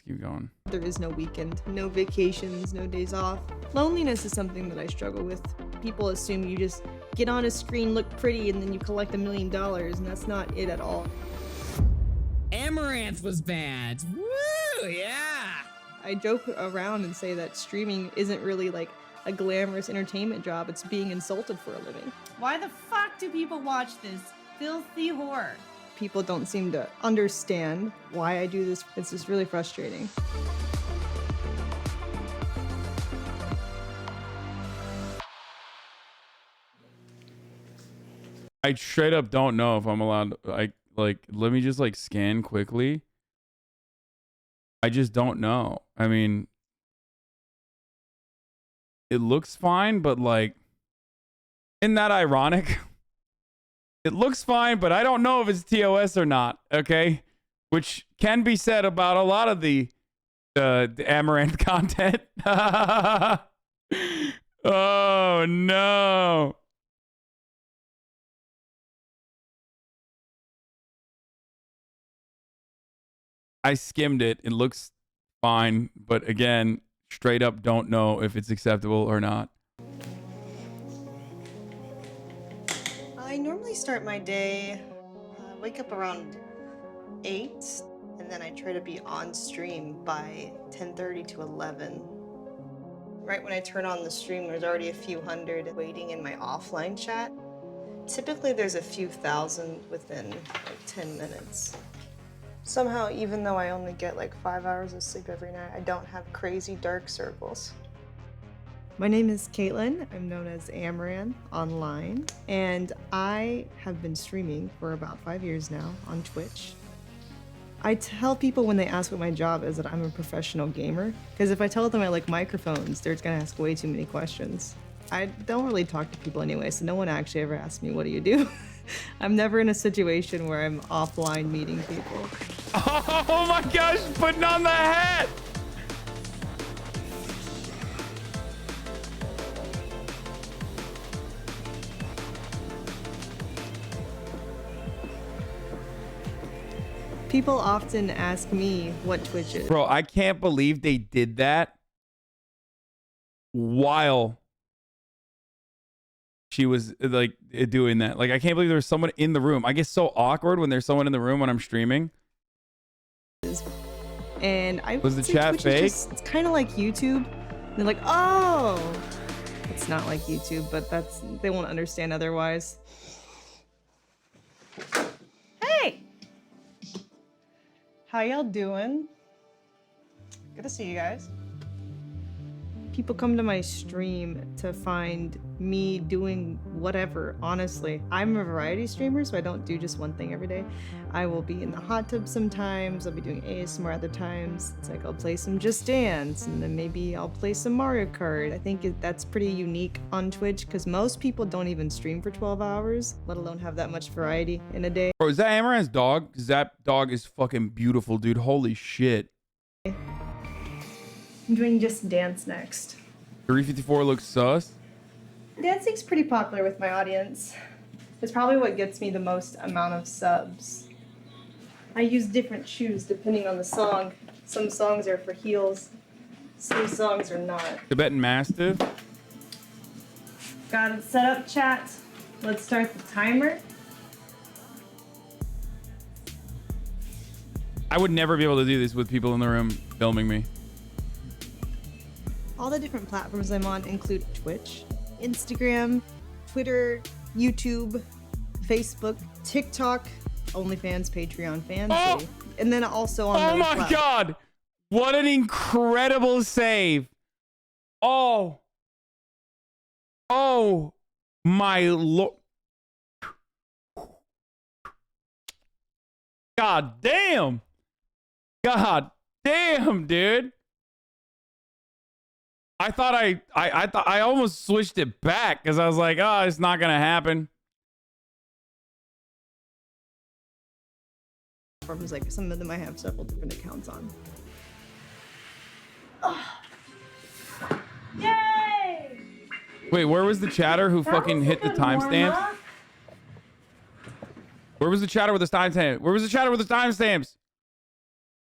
Keep going. There is no weekend, no vacations, no days off. Loneliness is something that I struggle with. People assume you just get on a screen, look pretty, and then you collect $1 million, and that's not it at all. Amouranth was bad. Woo, yeah. I joke around and say that streaming isn't really like a glamorous entertainment job, it's being insulted for a living. Why the fuck do people watch this filthy horror? People don't seem to understand why I do this. It's just really frustrating. I straight up don't know if I'm allowed to, let me just like scan quickly. I just don't know. I mean, it looks fine, but like, isn't that ironic? It looks fine, but I don't know if it's TOS or not, okay? Which can be said about a lot of the Amouranth content. Oh, no. I skimmed it. It looks fine, but again, straight up don't know if it's acceptable or not. I normally start my day, wake up around 8, and then I try to be on stream by 10:30 to 11. Right when I turn on the stream, there's already a few hundred waiting in my offline chat. Typically, there's a few thousand within like 10 minutes. Somehow, even though I only get like 5 hours of sleep every night, I don't have crazy dark circles. My name is Caitlin. I'm known as Amouranth online, and I have been streaming for about 5 years now on Twitch. I tell people when they ask what my job is that I'm a professional gamer, because if I tell them I like microphones, they're gonna ask way too many questions. I don't really talk to people anyway, so no one actually ever asks me, what do you do? I'm never in a situation where I'm offline meeting people. Oh my gosh, putting on the hat! People often ask me what Twitch is. Bro, I can't believe they did that while she was like doing that. Like, I can't believe there was someone in the room. I get so awkward when there's someone in the room when I'm streaming. And I was the say chat Twitch fake? it's kind of like YouTube. They're like, oh, it's not like YouTube, but they won't understand otherwise. Hey, how y'all doing? Good to see you guys. People come to my stream to find me doing whatever, honestly. I'm a variety streamer, so I don't do just one thing every day. I will be in the hot tub sometimes, I'll be doing ASMR other times. It's like I'll play some Just Dance, and then maybe I'll play some Mario Kart. I think that's pretty unique on Twitch, because most people don't even stream for 12 hours, let alone have that much variety in a day. Bro, is that Amaranth's dog? Because that dog is fucking beautiful, dude. Holy shit. I'm doing Just Dance next. 354 looks sus. Dancing's pretty popular with my audience. It's probably what gets me the most amount of subs. I use different shoes depending on the song. Some songs are for heels, some songs are not. Tibetan Mastiff. Got it set up, chat. Let's start the timer. I would never be able to do this with people in the room filming me. All the different platforms I'm on include Twitch, Instagram, Twitter, YouTube, Facebook, TikTok, OnlyFans, Patreon, Fansy, and then also on Oh my God. What an incredible save. Oh. Oh my Lord. God damn. God damn, dude. I thought I almost switched it back because I was like, oh, it's not gonna happen. Like some of them I have several different accounts on. Oh. Yay! Wait, where was the chatter who fucking hit the timestamps? Where was the chatter with the timestamps? Where was the chatter with the timestamps?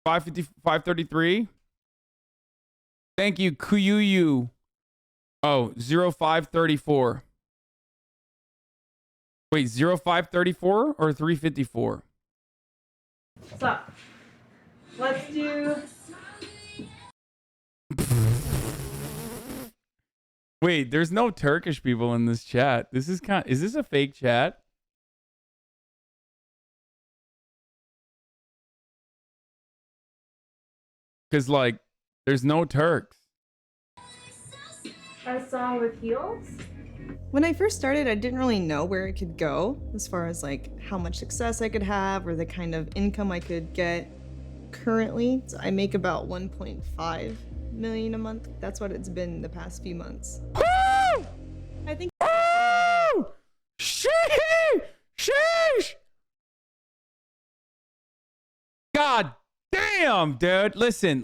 550, 533. Thank you, Kuyuyu. Oh, 0534. Wait, 0534 or 354? What's up? Let's do. Wait, there's no Turkish people in this chat. This is is this a fake chat? Cause like, there's no Turks. A song with heels? When I first started, I didn't really know where it could go as far as like how much success I could have or the kind of income I could get. Currently, so I make about 1.5 million a month. That's what it's been the past few months. Woo! I think. Woo! Sheesh! God damn, dude. Listen.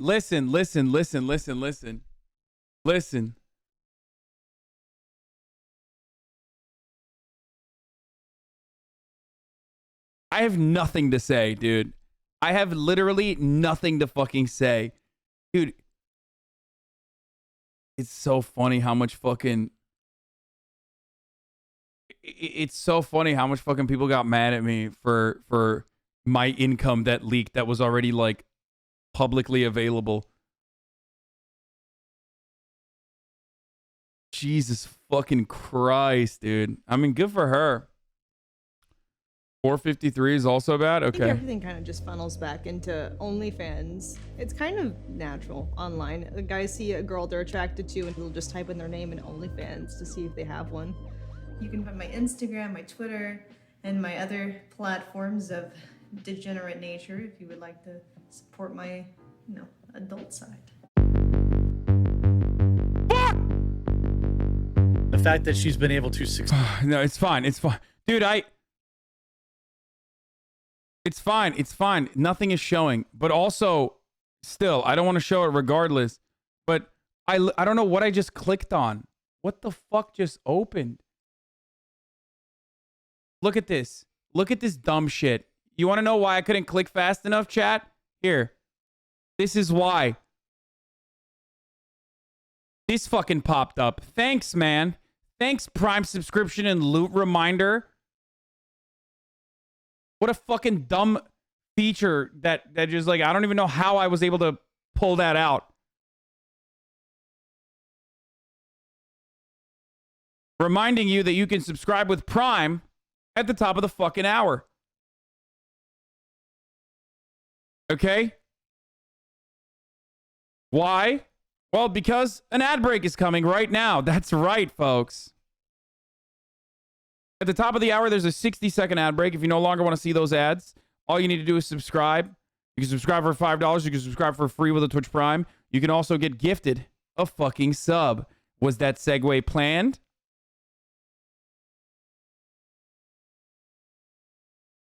I have nothing to say, dude. I have literally nothing to fucking say. Dude, it's so funny how much fucking... It's so funny how much fucking people got mad at me for my income that leaked that was already, like, publicly available. Jesus fucking Christ, dude. I mean, good for her. 453 is also bad? I think Okay. everything kind of just funnels back into OnlyFans. It's kind of natural online. The guys see a girl they're attracted to and they'll just type in their name in OnlyFans to see if they have one. You can find my Instagram, my Twitter, and my other platforms of degenerate nature if you would like to support my, adult side. The fact that she's been able to succeed. No, it's fine. Dude, It's fine. Nothing is showing. But also, still, I don't want to show it regardless. But I don't know what I just clicked on. What the fuck just opened? Look at this. Look at this dumb shit. You want to know why I couldn't click fast enough, chat? Here. This is why. This fucking popped up. Thanks, man. Thanks, Prime subscription and loot reminder. What a fucking dumb feature that just like, I don't even know how I was able to pull that out. Reminding you that you can subscribe with Prime at the top of the fucking hour. Okay? Why? Well, because an ad break is coming right now. That's right, folks. At the top of the hour, there's a 60-second ad break. If you no longer want to see those ads, all you need to do is subscribe. You can subscribe for $5. You can subscribe for free with a Twitch Prime. You can also get gifted a fucking sub. Was that segue planned?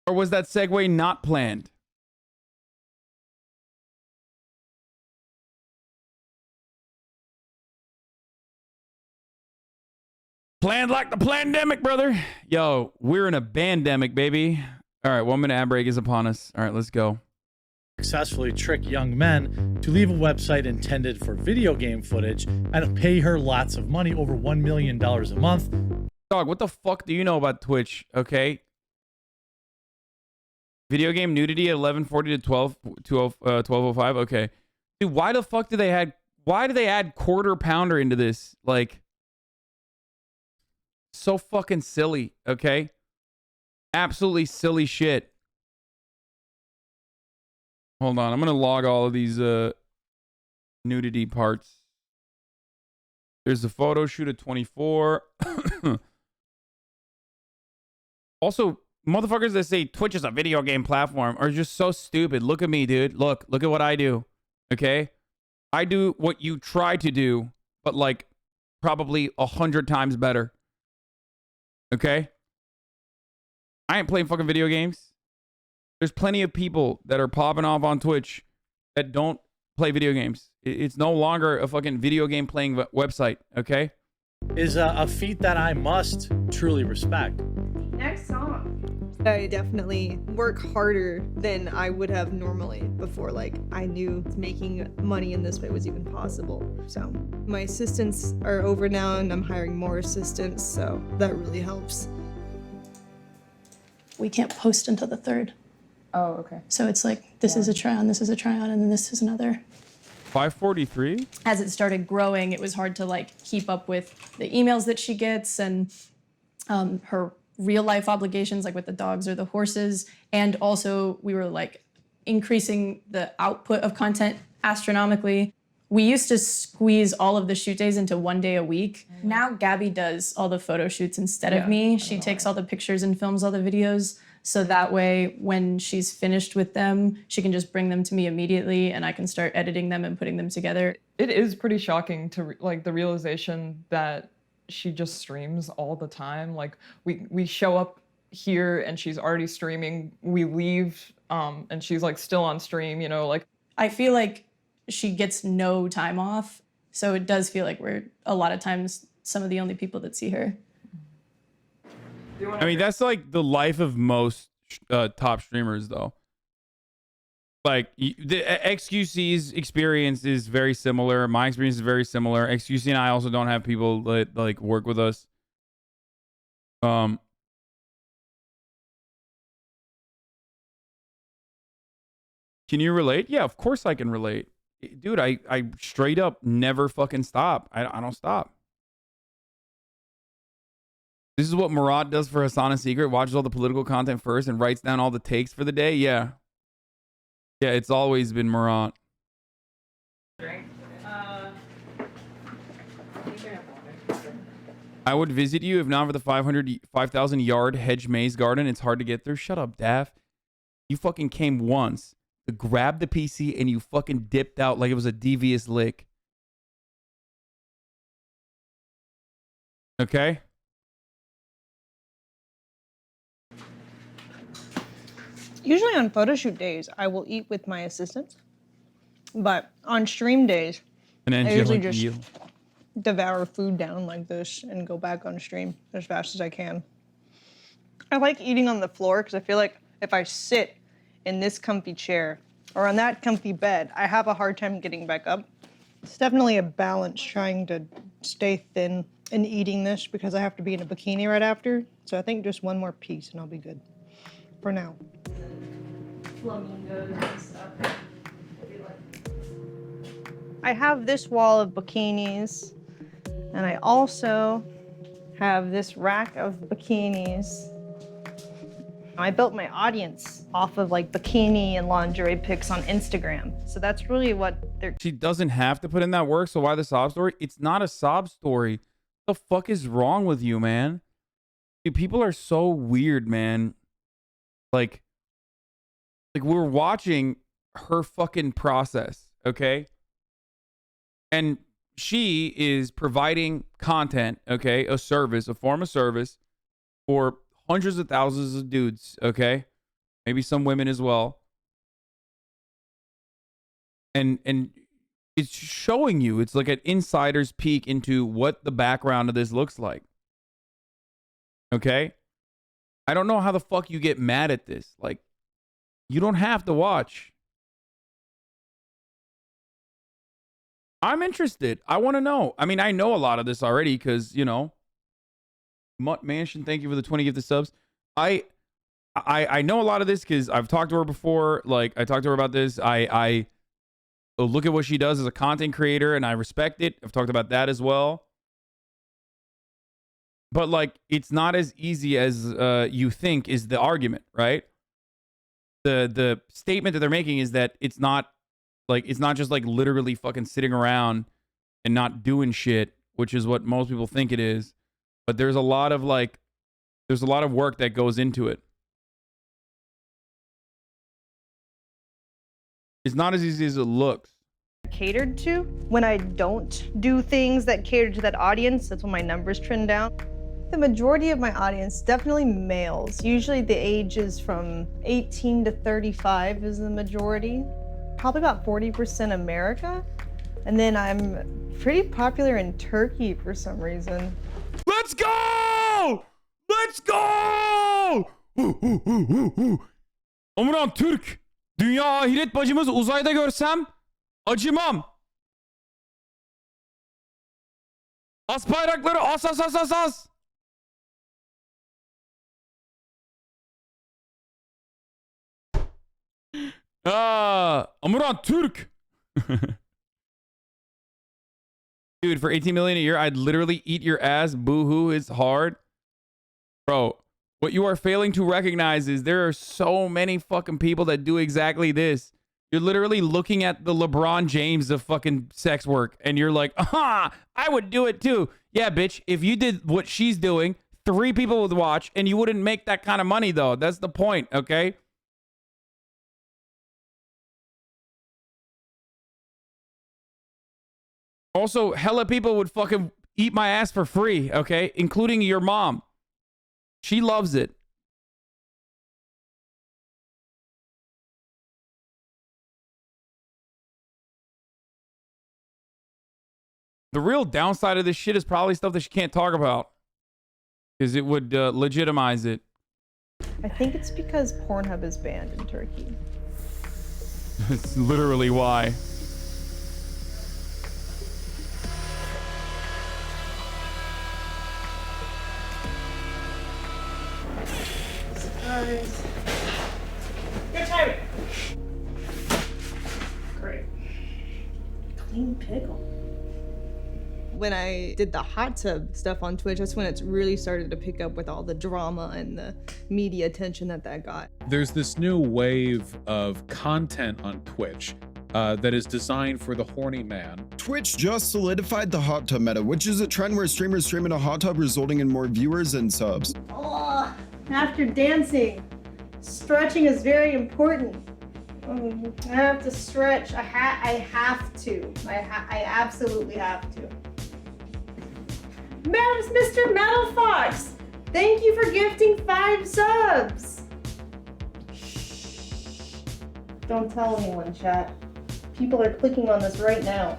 Or was that segue not planned? Planned like the pandemic, brother. Yo, we're in a bandemic, baby. All right, 1 minute ad break is upon us. All right, let's go. Successfully trick young men to leave a website intended for video game footage and pay her lots of money, over $1 million a month. Dog, what the fuck do you know about Twitch? Okay. Video game nudity at 11:40 to 12:05. Okay. Dude, why the fuck did they add quarter pounder into this? Like, so fucking silly, okay? Absolutely silly shit. Hold on, I'm gonna log all of these nudity parts. There's the photo shoot at 24. Also, motherfuckers that say Twitch is a video game platform are just so stupid. Look at me, dude. Look at what I do. Okay? I do what you try to do, but like probably 100 times better. Okay? I ain't playing fucking video games. There's plenty of people that are popping off on Twitch that don't play video games. It's no longer a fucking video game playing website, okay? Is a feat that I must truly respect. Next song. I definitely work harder than I would have normally before, like, I knew making money in this way was even possible. So my assistants are over now and I'm hiring more assistants, so that really helps. We can't post until the 3rd. Oh, okay. So it's like, this is a try on, this is a try on, and then this is another. 543? As it started growing, it was hard to like keep up with the emails that she gets and her real life obligations, like with the dogs or the horses. And also we were like increasing the output of content astronomically. We used to squeeze all of the shoot days into 1 day a week. Now Gabby does all the photo shoots instead of me. She takes all the pictures and films all the videos. So that way, when she's finished with them, she can just bring them to me immediately and I can start editing them and putting them together. It is pretty shocking to like the realization that she just streams all the time. Like we show up here and she's already streaming. We leave and she's like still on stream, you know, like. I feel like she gets no time off. So it does feel like we're a lot of times some of the only people that see her. I mean, that's like the life of most top streamers, though. Like, the XQC's experience is very similar. My experience is very similar. XQC and I also don't have people that like work with us. Can you relate? Yeah, of course I can relate. Dude, I straight up never fucking stop. I don't stop. This is what Amouranth does for Hasan Secret. Watches all the political content first and writes down all the takes for the day. Yeah. Yeah, it's always been Amouranth. I would visit you if not for the 5,000 yard hedge maze garden. It's hard to get through. Shut up, Daff. You fucking came once to grab the PC and you fucking dipped out like it was a devious lick. Okay? Usually on photo shoot days, I will eat with my assistants. But on stream days, And then I usually like, just devour food down like this and go back on stream as fast as I can. I like eating on the floor because I feel like if I sit in this comfy chair or on that comfy bed, I have a hard time getting back up. It's definitely a balance trying to stay thin and eating this because I have to be in a bikini right after. So I think just one more piece and I'll be good for now. Flamingos and stuff. I have this wall of bikinis, and I also have this rack of bikinis. I built my audience off of like bikini and lingerie pics on Instagram. So that's really what they're. She doesn't have to put in that work, so why the sob story? It's not a sob story. What the fuck is wrong with you, man? Dude, people are so weird, man. Like we're watching her fucking process, okay? And she is providing content, okay? A service, a form of service for hundreds of thousands of dudes, okay? Maybe some women as well. And it's showing you, it's like an insider's peek into what the background of this looks like. Okay? I don't know how the fuck you get mad at this. Like, you don't have to watch. I'm interested. I want to know. I mean, I know a lot of this already because, you know, Mutt Mansion, thank you for the 20 gifted subs. I know a lot of this because I've talked to her before. Like, I talked to her about this. I look at what she does as a content creator, and I respect it. I've talked about that as well. But, like, it's not as easy as you think is the argument, right? The statement that they're making is that it's not just like literally fucking sitting around and not doing shit, which is what most people think it is. But there's a lot of work that goes into it. It's not as easy as it looks. Catered to. When I don't do things that cater to that audience, that's when my numbers trend down. The majority of my audience, definitely males. Usually the age is from 18 to 35 is the majority. Probably about 40% America. And then I'm pretty popular in Turkey for some reason. Let's go! Let's go! Amouranth Türk. Dünya ahiret bacımız uzayda görsem acımam. As bayrakları as as as as as. Amouranth Türk. Dude, for 18 million a year, I'd literally eat your ass. Boo-hoo, it's hard. Bro, what you are failing to recognize is there are so many fucking people that do exactly this. You're literally looking at the LeBron James of fucking sex work, and you're like, aha, I would do it too. Yeah, bitch, if you did what she's doing, 3 people would watch, and you wouldn't make that kind of money, though. That's the point, okay? Also, hella people would fucking eat my ass for free, okay? Including your mom. She loves it. The real downside of this shit is probably stuff that she can't talk about. Because it would legitimize it. I think it's because Pornhub is banned in Turkey. It's literally why. Surprise. Good timing. Great. Clean pickle. When I did the hot tub stuff on Twitch, that's when it's really started to pick up with all the drama and the media attention that got. There's this new wave of content on Twitch that is designed for the horny man. Twitch just solidified the hot tub meta, which is a trend where streamers stream in a hot tub, resulting in more viewers and subs. Oh, after dancing, stretching is very important. I have to stretch. I have to. I absolutely have to. Mr. Metal Fox, thank you for gifting 5 subs. Shh. Don't tell anyone, chat. People are clicking on this right now.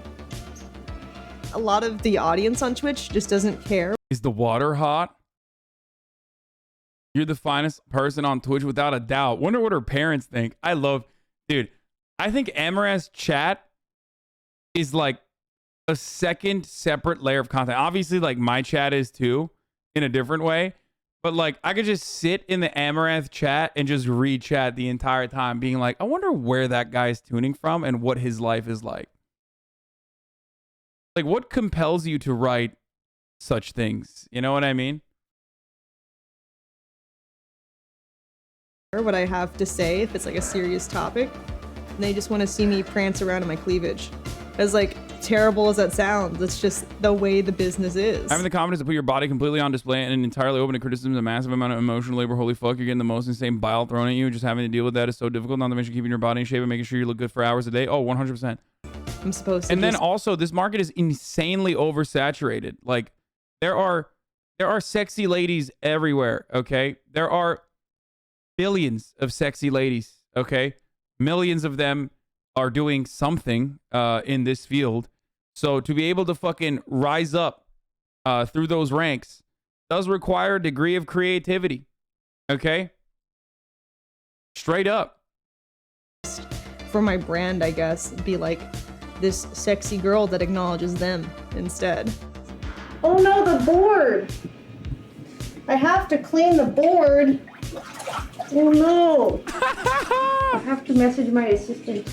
A lot of the audience on Twitch just doesn't care. Is the water hot? You're the finest person on Twitch without a doubt. Wonder what her parents think. I love, dude, I think Amouranth's chat is like a second separate layer of content. Obviously, like my chat is too, in a different way. But like I could just sit in the Amouranth chat and just read chat the entire time, being like, I wonder where that guy's tuning from and what his life is like. Like, what compels you to write such things? You know what I mean? What I have to say if it's like a serious topic, and they just want to see me prance around in my cleavage. As like terrible as that sounds, it's just the way the business is. Having the confidence to put your body completely on display and entirely open to criticism, a massive amount of emotional labor. Holy fuck, you're getting the most insane bile thrown at you. Just having to deal with that is so difficult. Not to mention keeping your body in shape and making sure you look good for hours a day. Oh, 100%. I'm supposed to. And then also, this market is insanely oversaturated. Like, there are sexy ladies everywhere. Okay, there are billions of sexy ladies. Okay, millions of them are doing something in this field. So to be able to fucking rise up through those ranks does require a degree of creativity. Okay? Straight up. For my brand, I guess, be like this sexy girl that acknowledges them instead. Oh no, the board! I have to clean the board. Oh no! I have to message my assistant.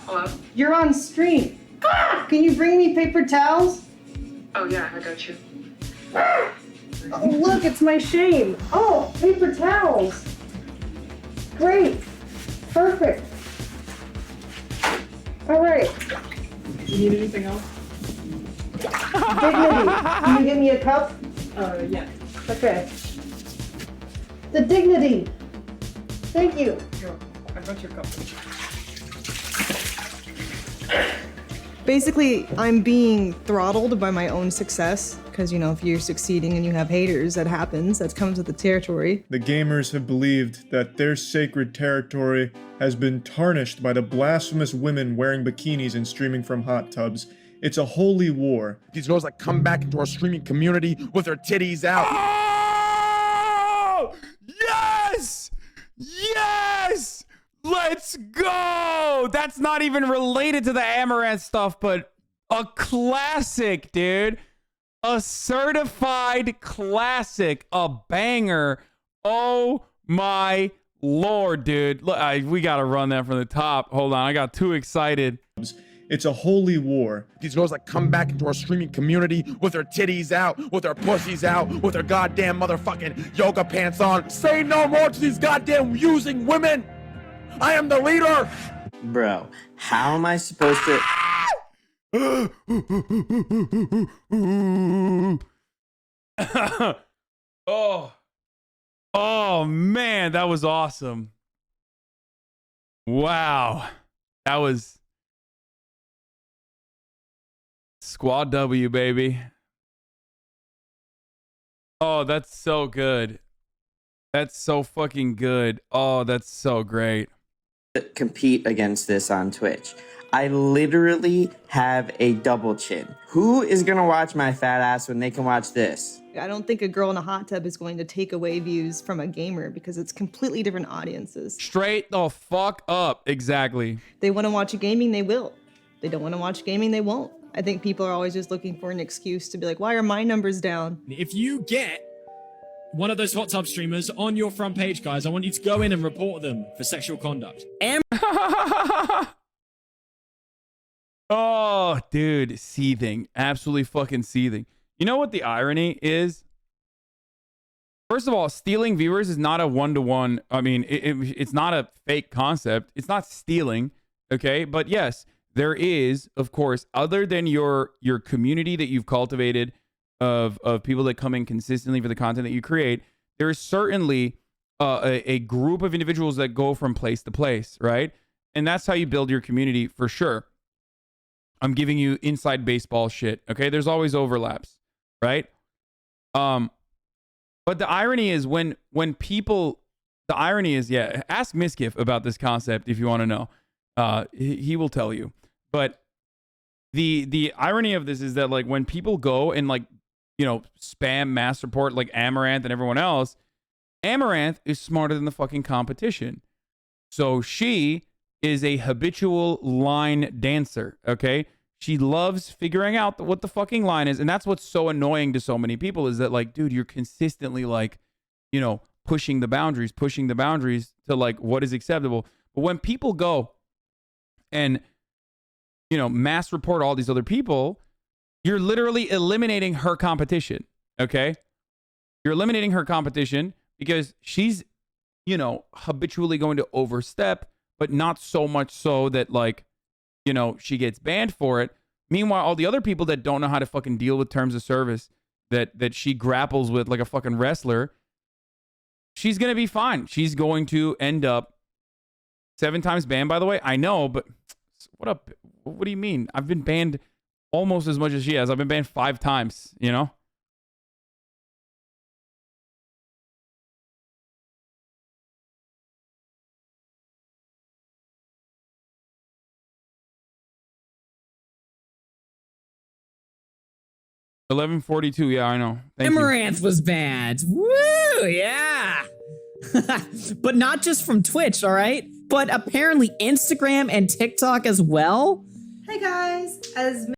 Hello? You're on stream. Ah! Can you bring me paper towels? Oh yeah, I got you. Oh, look, it's my shame. Oh, paper towels. Great. Perfect. All right. You need anything else? Dignity. Can you give me a cup? Yeah. Okay. The dignity. Thank you. Here, I got your cup. Basically, I'm being throttled by my own success because, you know, if you're succeeding and you have haters, that happens. That comes with the territory. The gamers have believed that their sacred territory has been tarnished by the blasphemous women wearing bikinis and streaming from hot tubs. It's a holy war. These girls that come back into our streaming community with their titties out. Oh! Yes! Yes! Let's go! That's not even related to the Amouranth stuff, but a classic, dude. A certified classic. A banger. Oh my Lord, dude. Look, we got to run that from the top. Hold on. I got too excited. It's a holy war. These girls that come back into our streaming community with their titties out, with their pussies out, with their goddamn motherfucking yoga pants on. Say no more to these goddamn using women. I am the leader. Bro, how am I supposed to... Oh man, that was awesome. Wow. That was Squad W, baby. Oh, that's so good. That's so fucking good. Oh, that's so great. compete against this on Twitch? I literally have a double chin. Who is gonna watch my fat ass when they can watch this? I don't think a girl in a hot tub is going to take away views from a gamer because it's completely different audiences. Straight the fuck up. Exactly. They want to watch gaming, they will. They don't want to watch gaming, they won't. I think people are always just looking for an excuse to be like, why are my numbers down? If you get one of those hot tub streamers on your front page, guys, I want you to go in and report them for sexual conduct. Oh, dude, seething. Absolutely fucking seething. You know what the irony is? First of all, stealing viewers is not a one-to-one. I mean, it's not a fake concept. It's not stealing, okay? But yes, there is, of course, other than your community that you've cultivated of people that come in consistently for the content that you create, there is certainly a group of individuals that go from place to place, right? And that's how you build your community for sure. I'm giving you inside baseball shit, okay? There's always overlaps, right? But the irony is when people, the irony is, yeah, ask Miskiff about this concept if you want to know. He will tell you. But the irony of this is that, like, when people go and, like, you know, spam mass report like Amouranth and everyone else, Amouranth is smarter than the fucking competition. So she is a habitual line dancer, okay? She loves figuring out what the fucking line is. And that's what's so annoying to so many people is that, like, dude, you're consistently, like, you know, pushing the boundaries to, like, what is acceptable. But when people go and, you know, mass report all these other people, you're literally eliminating her competition, okay? You're eliminating her competition because she's, you know, habitually going to overstep, but not so much so that, like, you know, she gets banned for it. Meanwhile, all the other people that don't know how to fucking deal with terms of service that she grapples with like a fucking wrestler, she's going to be fine. She's going to end up 7 times banned, by the way. I know, but what up? What do you mean? I've been banned almost as much as she has. I've been banned 5 times, you know? $11.42. Yeah, I know. Thank Amouranth was banned. Woo, yeah. But not just from Twitch, all right? But apparently Instagram and TikTok as well. Hey guys, as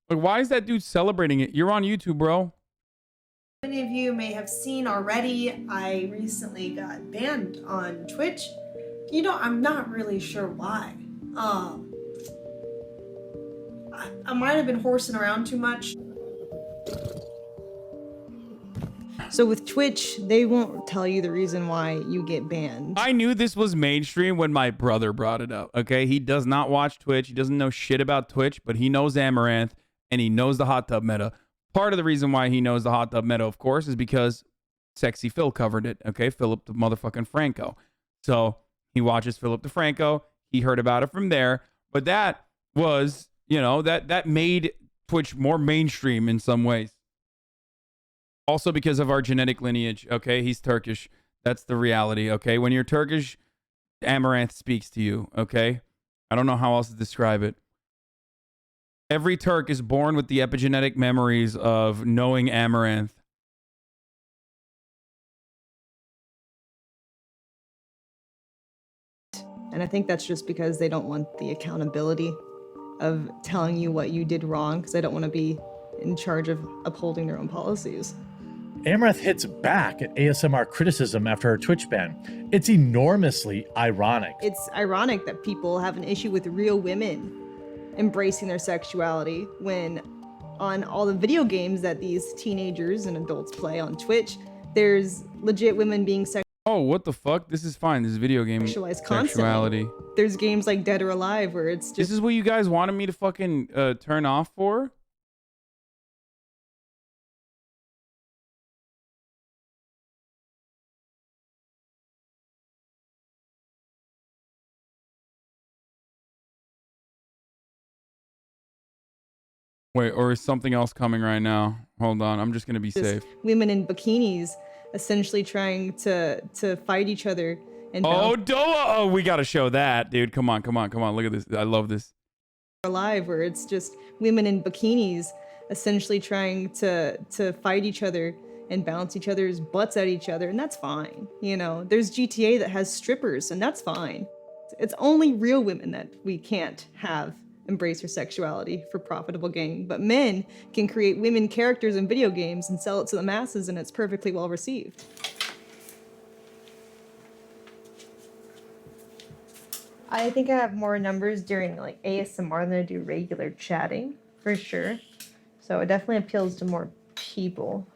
Like, why is that dude celebrating it? You're on YouTube, bro. many of you may have seen already, I recently got banned on Twitch. You know, I'm not really sure why. I might have been horsing around too much. So with Twitch, they won't tell you the reason why you get banned. I knew this was mainstream when my brother brought it up, okay? He does not watch Twitch. He doesn't know shit about Twitch, but he knows Amouranth, and he knows the hot tub meta. Part of the reason why he knows the hot tub meta, of course, is because Sexy Phil covered it, okay? Philip the motherfucking Franco. So he watches Philip DeFranco. He heard about it from there. But that was, you know, that made Twitch more mainstream in some ways. Also because of our genetic lineage, okay? He's Turkish. That's the reality, okay? When you're Turkish, Amouranth speaks to you, okay? I don't know how else to describe it. Every Turk is born with the epigenetic memories of knowing Amouranth. And I think that's just because they don't want the accountability of telling you what you did wrong, because they don't want to be in charge of upholding their own policies. Amouranth hits back at ASMR criticism after her Twitch ban. It's enormously ironic. It's ironic that people have an issue with real women embracing their sexuality when on all the video games that these teenagers and adults play on Twitch, there's legit women being Oh, what the fuck? This is fine. This is video game sexualized sexuality. constantly. There's games like Dead or Alive where it's just... This is what you guys wanted me to fucking turn off for? Wait, or is something else coming right now? Hold on, I'm just gonna be safe. women in bikinis essentially trying to fight each other and Oh, Doa! Oh, we gotta show that, dude. Come on, come on, come on. Look at this. I love this. Alive, where it's just women in bikinis essentially trying to fight each other and bounce each other's butts at each other, and that's fine. You know, there's GTA that has strippers, and that's fine. It's only real women that we can't have embrace their sexuality for profitable gain, but men can create women characters in video games and sell it to the masses, and it's perfectly well received. I think I have more numbers during like ASMR than I do regular chatting, for sure. So it definitely appeals to more people.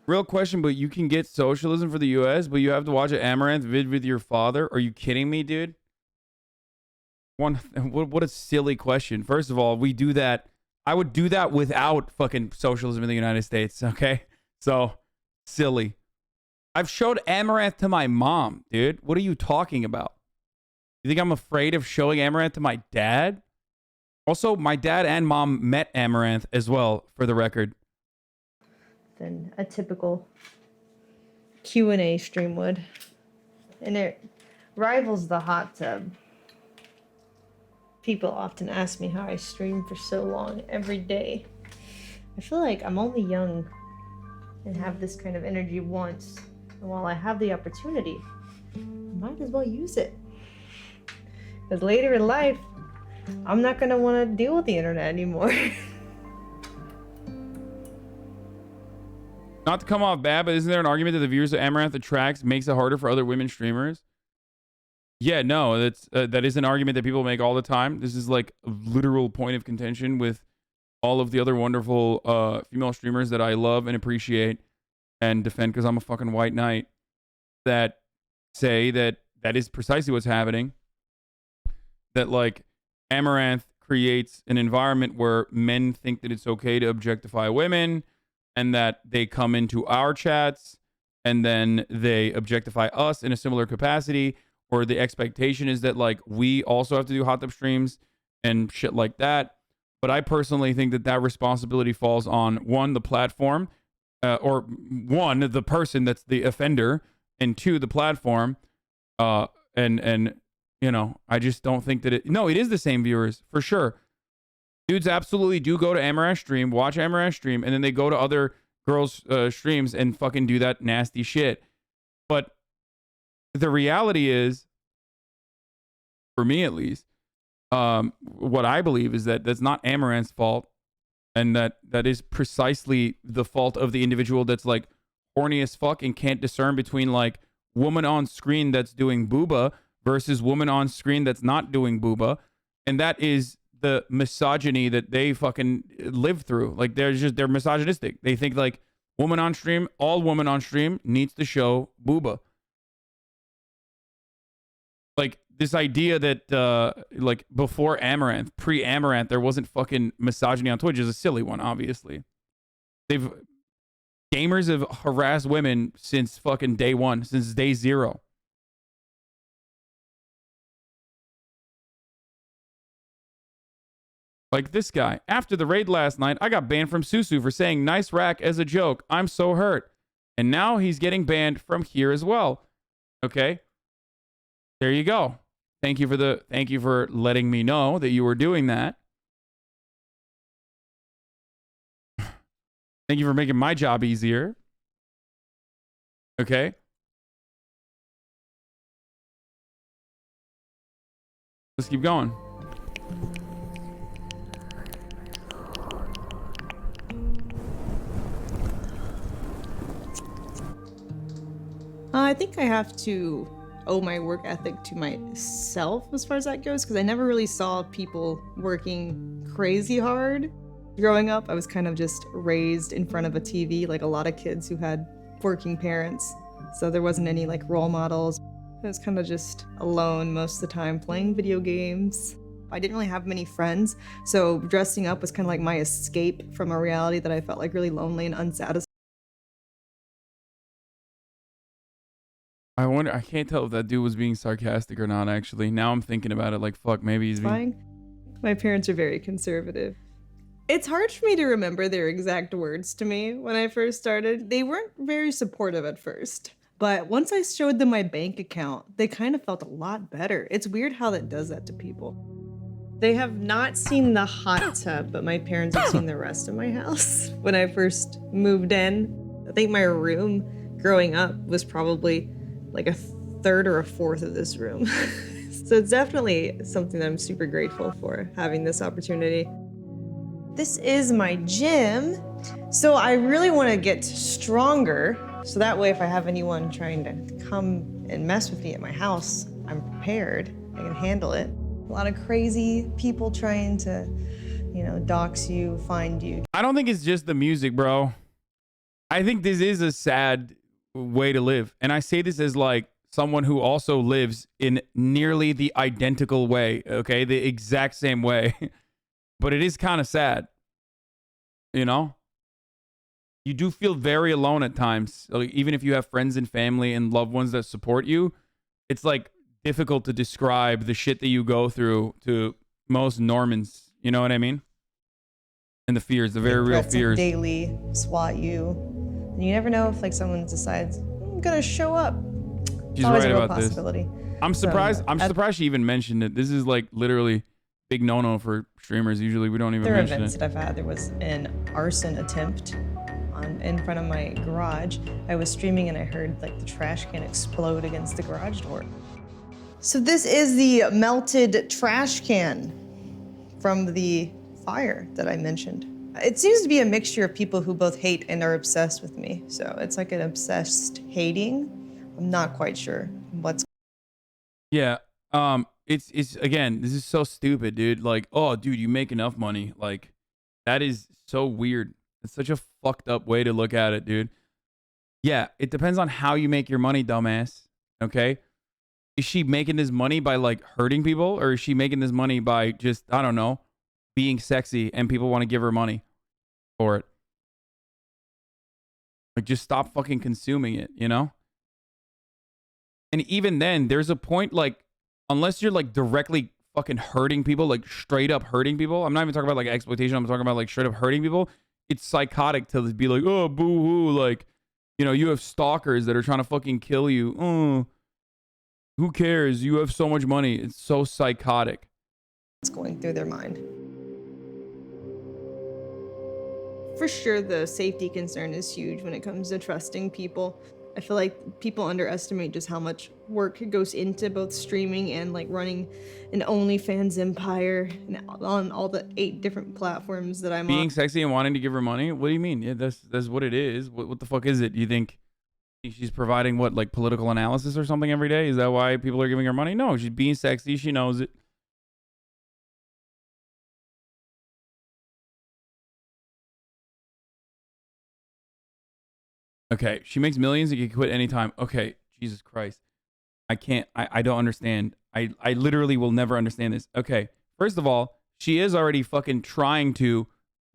Real question, but you can get socialism for the US, but you have to watch an Amouranth vid with your father? Are you kidding me, dude? What a silly question. First of all, we do that. I would do that without fucking socialism in the United States, okay? So, silly. I've showed Amouranth to my mom, dude. What are you talking about? You think I'm afraid of showing Amouranth to my dad? Also, my dad and mom met Amouranth as well, for the record. Than a typical Q&A stream would. And it rivals the hot tub. People often ask me how I stream for so long every day. I feel like I'm only young and have this kind of energy once. And while I have the opportunity, I might as well use it. Because later in life, I'm not going to want to deal with the internet anymore. Not to come off bad, but isn't there an argument that the viewers that Amouranth attracts makes it harder for other women streamers? Yeah, no, that is an argument that people make all the time. This is like a literal point of contention with all of the other wonderful female streamers that I love and appreciate and defend because I'm a fucking white knight, that say that that is precisely what's happening. That like Amouranth creates an environment where men think that it's okay to objectify women, and that they come into our chats and then they objectify us in a similar capacity, or the expectation is that like we also have to do hot tub streams and shit like that. But I personally think that that responsibility falls on one, the platform, or one, the person that's the offender, and two, the platform. And you know, I just don't think that it is the same viewers for sure. Dudes absolutely do go to Amouranth stream, watch Amouranth stream, and then they go to other girls' streams and fucking do that nasty shit. But the reality is, for me at least, what I believe is that that's not Amouranth's fault, and that is precisely the fault of the individual that's like horny as fuck and can't discern between like woman on screen that's doing booba versus woman on screen that's not doing booba, and that is the misogyny that they fucking live through. Like they're misogynistic. They think like woman on stream, all woman on stream needs to show booba. Like this idea that like before Amouranth, pre-Amouranth, there wasn't fucking misogyny on Twitch is a silly one, obviously. Gamers have harassed women since fucking day one, since day zero. Like this guy. After the raid last night, I got banned from Susu for saying nice rack as a joke. I'm so hurt. And now he's getting banned from here as well. Okay. There you go. Thank you for letting me know that you were doing that. Thank you for making my job easier. Okay. Let's keep going. I think I have to owe my work ethic to myself as far as that goes, because I never really saw people working crazy hard. Growing up, I was kind of just raised in front of a TV like a lot of kids who had working parents. So there wasn't any like role models. I was kind of just alone most of the time playing video games. I didn't really have many friends, so dressing up was kind of like my escape from a reality that I felt like really lonely and unsatisfied. I wonder, I can't tell if that dude was being sarcastic or not, actually. Now I'm thinking about it like, fuck, maybe he's being... My parents are very conservative. It's hard for me to remember their exact words to me when I first started. They weren't very supportive at first, but once I showed them my bank account, they kind of felt a lot better. It's weird how that does that to people. They have not seen the hot tub, but my parents have seen the rest of my house. When I first moved in, I think my room growing up was probably like a third or a fourth of this room. So it's definitely something that I'm super grateful for, having this opportunity. This is my gym. So I really want to get stronger. So that way, if I have anyone trying to come and mess with me at my house, I'm prepared. I can handle it. A lot of crazy people trying to, you know, dox you, find you. I don't think it's just the music, bro. I think this is a sad way to live. And I say this as like someone who also lives in nearly the identical way, okay? The exact same way. But it is kind of sad, you know? You do feel very alone at times. Like, even if you have friends and family and loved ones that support you, it's like difficult to describe the shit that you go through to most Normans. You know what I mean? And the fears, the very real fears. Daily swat you. And you never know if like someone decides, I'm gonna show up. She's Always right a real about this. possibility. I'm surprised. I'm So, surprised she even mentioned it. This is like literally big no-no for streamers. Usually we don't even There are mention events it. that I've had. There was an arson attempt in front of my garage. I was streaming and I heard like the trash can explode against the garage door. So this is the melted trash can from the fire that I mentioned. It seems to be a mixture of people who both hate and are obsessed with me. So it's like an obsessed hating. I'm not quite sure what's. Yeah. It's again, this is so stupid, dude. Like, oh, dude, you make enough money. Like, that is so weird. It's such a fucked up way to look at it, dude. Yeah, it depends on how you make your money, dumbass. Okay? Is she making this money by like hurting people, or is she making this money by just, I don't know, being sexy and people want to give her money for it? Like, just stop fucking consuming it, you know? And even then, there's a point, like, unless you're like directly fucking hurting people, like straight up hurting people. I'm not even talking about like exploitation. I'm talking about like straight up hurting people. It's psychotic to be like, oh, boo hoo. Like, you know, you have stalkers that are trying to fucking kill you. Oh, who cares? You have so much money. It's so psychotic. What's going through their mind. For sure, the safety concern is huge when it comes to trusting people. I feel like people underestimate just how much work goes into both streaming and like running an OnlyFans empire and on all the 8 different platforms that I'm Being on. sexy and wanting to give her money? What do you mean? Yeah, that's what it is. What the fuck is it? Do you think she's providing what, like political analysis or something every day? Is that why people are giving her money? No, she's being sexy. She knows it. Okay, she makes millions and can quit anytime. Okay, Jesus Christ. I can't, I don't understand. I literally will never understand this. Okay, first of all, she is already fucking trying to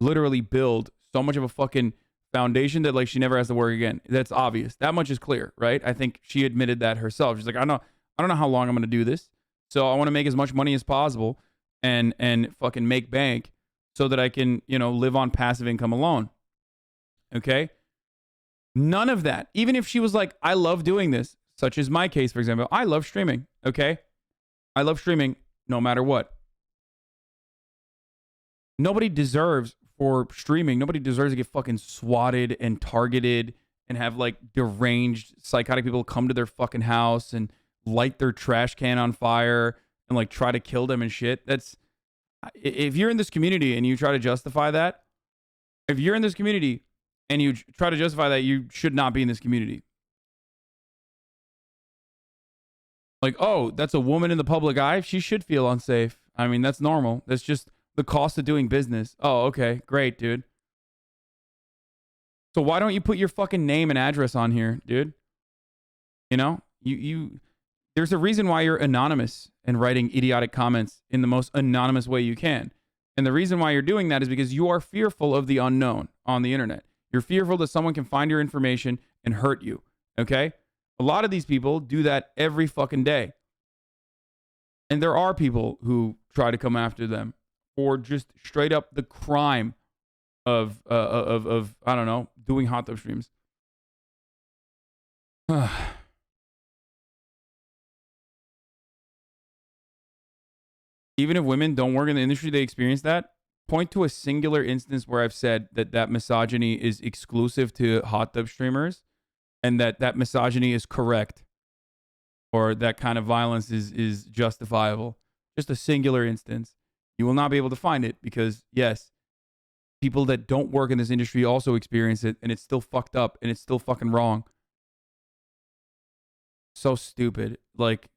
literally build so much of a fucking foundation that like she never has to work again. That's obvious. That much is clear, right? I think she admitted that herself. She's like, I don't know how long I'm gonna do this. So I want to make as much money as possible and fucking make bank so that I can, you know, live on passive income alone. Okay? None of that. Even if she was like, I love doing this, such as my case, for example, I love streaming. Okay? I love streaming no matter what. Nobody deserves for streaming. Nobody deserves to get fucking swatted and targeted and have like deranged psychotic people come to their fucking house and light their trash can on fire and like try to kill them and shit. That's, if you're in this community and you try to justify that, if you're in this community and you try to justify that, you should not be in this community. Like, oh, that's a woman in the public eye. She should feel unsafe. I mean, that's normal. That's just the cost of doing business. Oh, okay. Great, dude. So why don't you put your fucking name and address on here, dude? You know, there's a reason why you're anonymous and writing idiotic comments in the most anonymous way you can. And the reason why you're doing that is because you are fearful of the unknown on the internet. You're fearful that someone can find your information and hurt you. Okay? A lot of these people do that every fucking day. And there are people who try to come after them for just straight up the crime of I don't know, doing hot tub streams. Even if women don't work in the industry, they experience that. Point to a singular instance where I've said that misogyny is exclusive to hot tub streamers, and that misogyny is correct, or that kind of violence is justifiable. Just a singular instance. You will not be able to find it because, yes, people that don't work in this industry also experience it, and it's still fucked up, and it's still fucking wrong. So stupid. Like,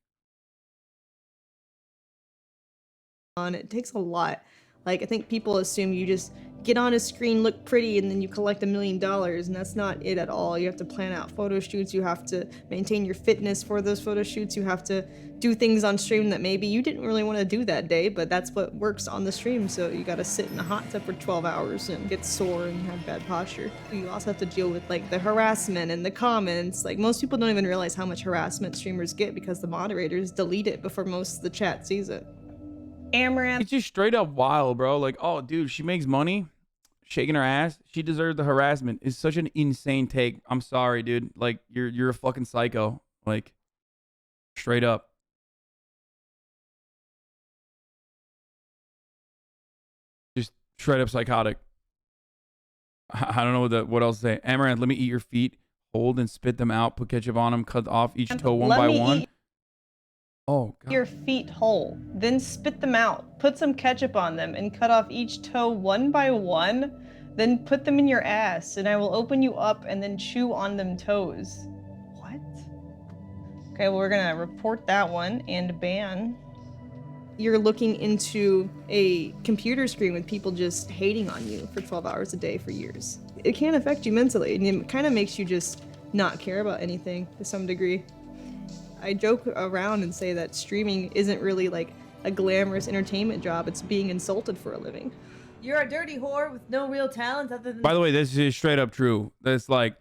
it takes a lot. Like, I think people assume you just get on a screen, look pretty, and then you collect $1 million, and that's not it at all. You have to plan out photo shoots, you have to maintain your fitness for those photo shoots, you have to do things on stream that maybe you didn't really want to do that day, but that's what works on the stream, so you gotta sit in a hot tub for 12 hours and get sore and have bad posture. You also have to deal with like the harassment and the comments. Like, most people don't even realize how much harassment streamers get because the moderators delete it before most of the chat sees it. Amouranth. it's just straight up wild, bro. Like, oh, dude, she makes money shaking her ass. She deserves the harassment. It's such an insane take. I'm sorry, dude. Like, you're a fucking psycho. Like, straight up. Just straight up psychotic. I don't know what else to say. Amouranth, let me eat your feet. Hold and spit them out. Put ketchup on them. Cut off each toe one by one. Oh, God. Your feet whole, then spit them out, put some ketchup on them, and cut off each toe one by one, then put them in your ass, and I will open you up and then chew on them toes. What? Okay, well, we're gonna report that one and ban. You're looking into a computer screen with people just hating on you for 12 hours a day for years. It can affect you mentally, and it kind of makes you just not care about anything to some degree. I joke around and say that streaming isn't really like a glamorous entertainment job. It's being insulted for a living. You're a dirty whore with no real talent other than. By the way, this is straight up true. That's like,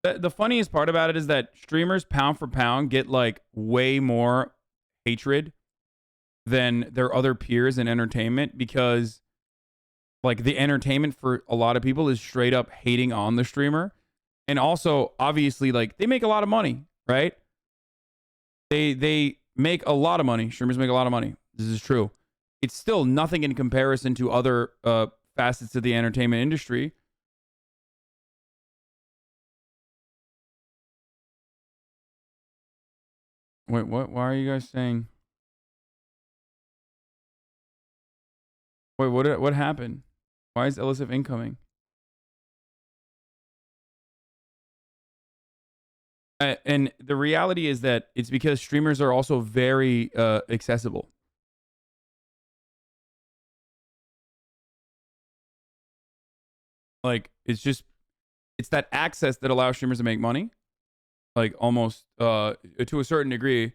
the funniest part about it is that streamers pound for pound get like way more hatred than their other peers in entertainment, because like the entertainment for a lot of people is straight up hating on the streamer. And also, obviously, like, they make a lot of money, right? They make a lot of money. Streamers make a lot of money. This is true. It's still nothing in comparison to other facets of the entertainment industry. Wait, what? Why are you guys saying? Wait, what happened? Why is illicit incoming? And the reality is that it's because streamers are also very accessible. Like, it's that access that allows streamers to make money. Like, almost to a certain degree,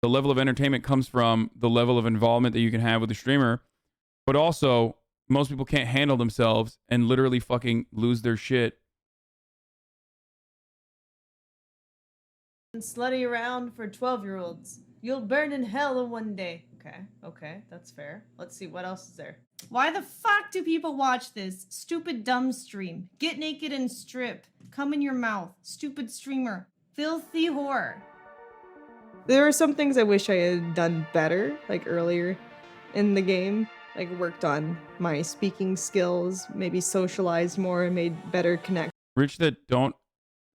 the level of entertainment comes from the level of involvement that you can have with the streamer. But also, most people can't handle themselves and literally fucking lose their shit. Slutty around for 12-year-olds. You'll burn in hell in one day. Okay, that's fair. Let's see, what else is there? Why the fuck do people watch this? Stupid dumb stream. Get naked and strip. Come in your mouth. Stupid streamer. Filthy whore. There are some things I wish I had done better, like earlier in the game. Like, worked on my speaking skills, maybe socialized more and made better connections. Rich that don't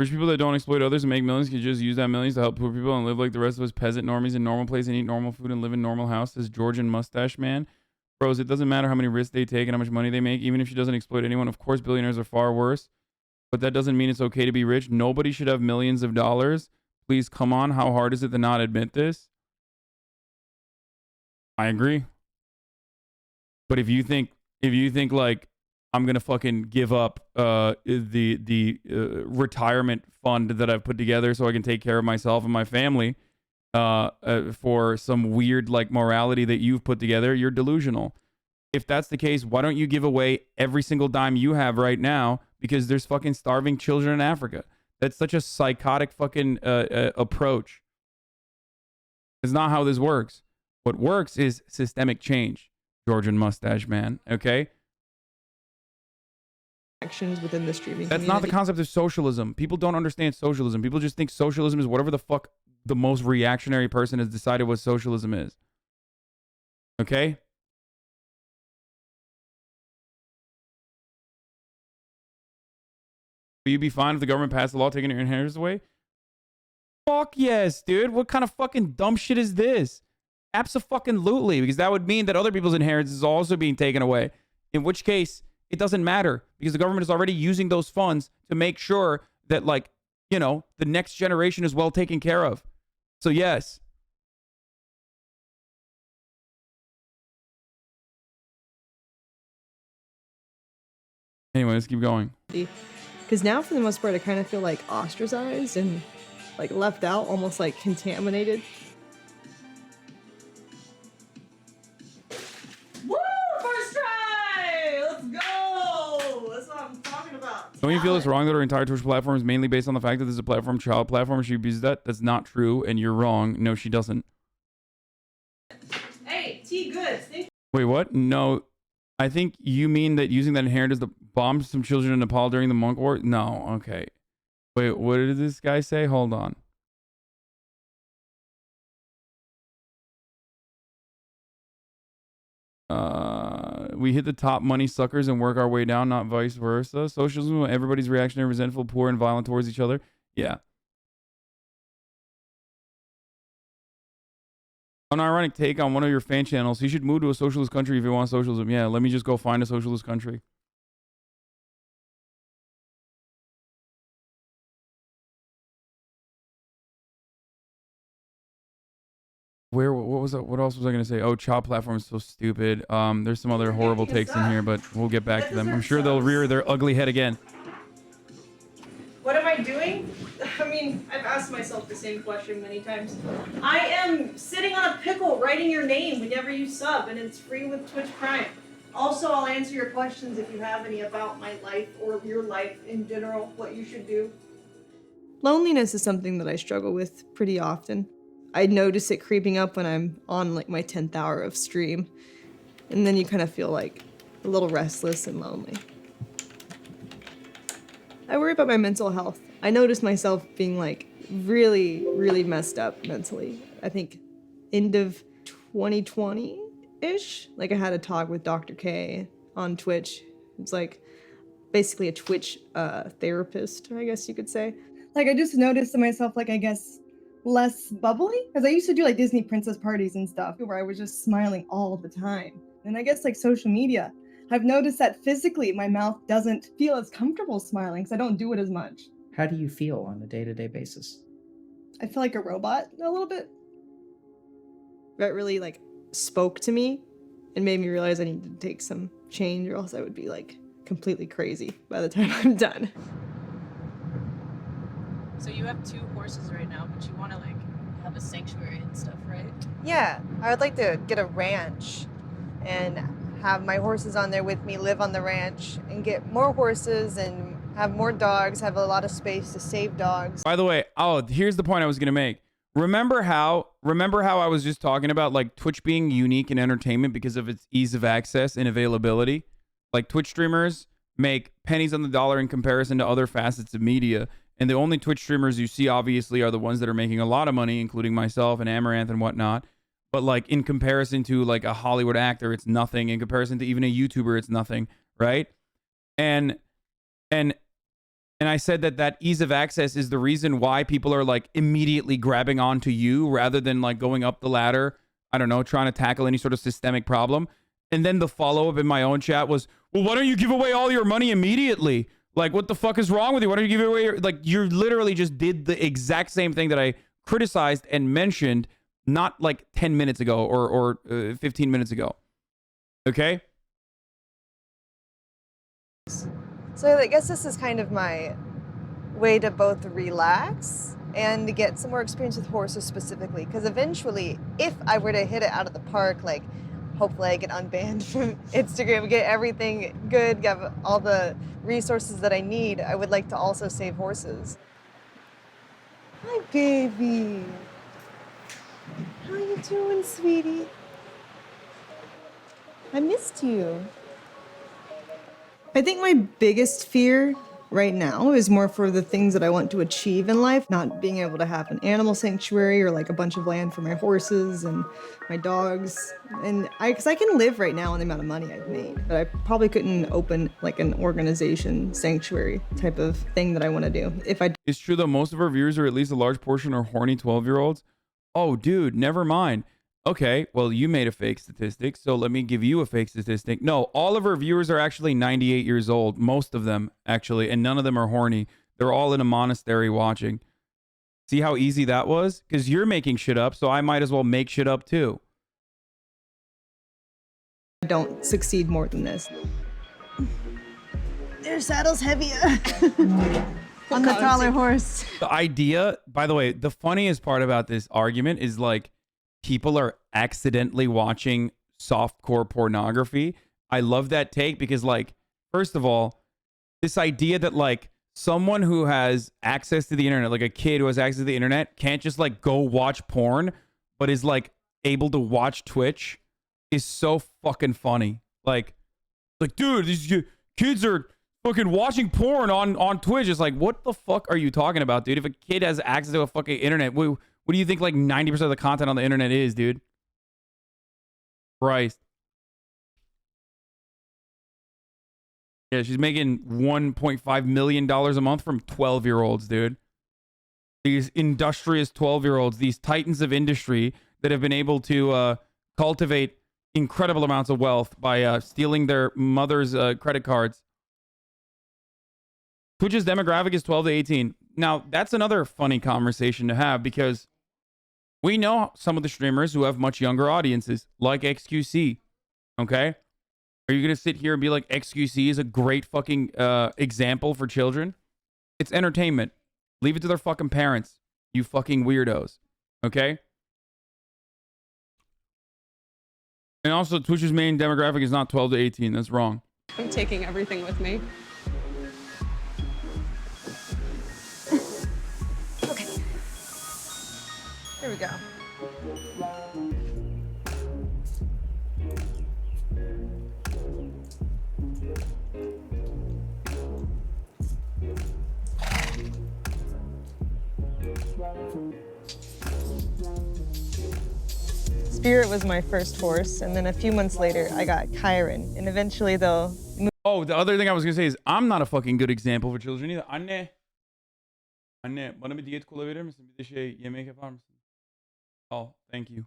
Rich people that don't exploit others and make millions can just use that millions to help poor people and live like the rest of us peasant normies in normal place and eat normal food and live in normal houses. Georgian mustache man. Bros, it doesn't matter how many risks they take and how much money they make, even if she doesn't exploit anyone. Of course, billionaires are far worse, but that doesn't mean it's okay to be rich. Nobody should have millions of dollars. Please, come on. How hard is it to not admit this? I agree. But if you think like I'm gonna fucking give up the retirement fund that I've put together so I can take care of myself and my family for some weird like morality that you've put together, you're delusional. If that's the case, why don't you give away every single dime you have right now? Because there's fucking starving children in Africa. That's such a psychotic fucking approach. It's not how this works. What works is systemic change, Georgian mustache man. Okay. Actions within the streaming. That's not the concept of socialism. People don't understand socialism. People just think socialism is whatever the fuck the most reactionary person has decided what socialism is. Okay? Will you be fine if the government passed a law taking your inheritance away? Fuck yes, dude. What kind of fucking dumb shit is this? Abso-fucking-lutely, because that would mean that other people's inheritance is also being taken away. In which case, it doesn't matter because the government is already using those funds to make sure that, like, you know, the next generation is well taken care of. So, yes. Anyway, let's keep going. Because now, for the most part, I kind of feel like ostracized and like left out, almost like contaminated. Woo! First try! Let's go! That's what I'm talking about. Don't you feel it's wrong that our entire Twitch platform is mainly based on the fact that this is a platform, child platform? She abuses that? That's not true, and you're wrong. No, she doesn't. Hey, T Goods. Wait, what? No, I think you mean that using that inheritance to bomb some children in Nepal during the Monk War? No, okay. Wait, what did this guy say? Hold on. We hit the top money suckers and work our way down, not vice versa. Socialism, everybody's reactionary, resentful, poor, and violent towards each other. Yeah. An ironic take on one of your fan channels. He should move to a socialist country if he wants socialism. Yeah, let me just go find a socialist country. What was that? What else was I gonna say? Oh, child platform is so stupid. There's some other horrible takes in here, but we'll get back to them. I'm sure they'll rear their ugly head again. What am I doing? I mean, I've asked myself the same question many times. I am sitting on a pickle writing your name whenever you sub, and it's free with Twitch Prime. Also, I'll answer your questions if you have any about my life or your life in general, what you should do. Loneliness is something that I struggle with pretty often. I notice it creeping up when I'm on like my 10th hour of stream. And then you kind of feel like a little restless and lonely. I worry about my mental health. I notice myself being like really, really messed up mentally. I think end of 2020-ish. Like I had a talk with Dr. K on Twitch. It's like basically a Twitch therapist, I guess you could say. Like I just noticed to myself, like I guess less bubbly, because I used to do like Disney princess parties and stuff where I was just smiling all the time. And I guess like social media, I've noticed that physically my mouth doesn't feel as comfortable smiling because I don't do it as much. How do you feel on a day-to-day basis? I feel like a robot a little bit. That really like spoke to me and made me realize I needed to take some change or else I would be like completely crazy by the time I'm done. So you have 2 horses right now, but you want to like have a sanctuary and stuff, right? Yeah, I would like to get a ranch and have my horses on there with me, live on the ranch, and get more horses and have more dogs, have a lot of space to save dogs. By the way, here's the point I was gonna make. Remember how I was just talking about like Twitch being unique in entertainment because of its ease of access and availability? Like Twitch streamers make pennies on the dollar in comparison to other facets of media. And the only Twitch streamers you see, obviously, are the ones that are making a lot of money, including myself and Amouranth and whatnot. But, like, in comparison to, like, a Hollywood actor, it's nothing. In comparison to even a YouTuber, it's nothing, right? And And I said that that ease of access is the reason why people are like immediately grabbing onto you rather than like going up the ladder. I don't know, trying to tackle any sort of systemic problem. And then the follow-up in my own chat was, well, why don't you give away all your money immediately? Like, what the fuck is wrong with you? Why don't you give away your... Like, you literally just did the exact same thing that I criticized and mentioned not like 10 minutes ago or 15 minutes ago. Okay? So I guess this is kind of my way to both relax and to get some more experience with horses specifically. Because eventually, if I were to hit it out of the park, like hopefully I get unbanned from Instagram, get everything good, get all the resources that I need, I would like to also save horses. Hi, baby. How you doing, sweetie? I missed you. I think my biggest fear right now is more for the things that I want to achieve in life, not being able to have an animal sanctuary or like a bunch of land for my horses and my dogs. And because I can live right now on the amount of money I've made, but I probably couldn't open like an organization sanctuary type of thing that I want to do. If I It's true that most of our viewers, or at least a large portion, are horny 12-year-olds. Oh, dude, never mind. Okay, well, you made a fake statistic, so let me give you a fake statistic. No, all of our viewers are actually 98 years old. Most of them, actually, and none of them are horny. They're all in a monastery watching. See how easy that was? Because you're making shit up, so I might as well make shit up too. don't succeed more than this. Their saddle's heavier on the taller horse. The idea, by the way, the funniest part about this argument is like, people are accidentally watching softcore pornography. I love that take because, like, first of all, this idea that like someone who has access to the internet, like a kid who has access to the internet, can't just like go watch porn, but is like able to watch Twitch is so fucking funny. Like, dude, these kids are fucking watching porn on Twitch. It's like, what the fuck are you talking about, dude? If a kid has access to a fucking internet, what do you think like 90% of the content on the internet is, dude? Christ. Yeah, she's making $1.5 million a month from 12-year-olds, dude. These industrious 12-year-olds, these titans of industry that have been able to cultivate incredible amounts of wealth by stealing their mother's credit cards. Twitch's demographic is 12 to 18. Now, that's another funny conversation to have because we know some of the streamers who have much younger audiences, like XQC. Okay? Are you going to sit here and be like, XQC is a great fucking example for children? It's entertainment. Leave it to their fucking parents, you fucking weirdos. Okay? And also, Twitch's main demographic is not 12 to 18. That's wrong. I'm taking everything with me. Okay. Here we go. Spirit was my first horse, and then a few months later, I got Chiron, and eventually they'll move. Oh, the other thing I was gonna say is I'm not a fucking good example for children either. Anne, bana bir diyet kola verir misin? Bir de şey yemek yapar mısın? Oh, thank you.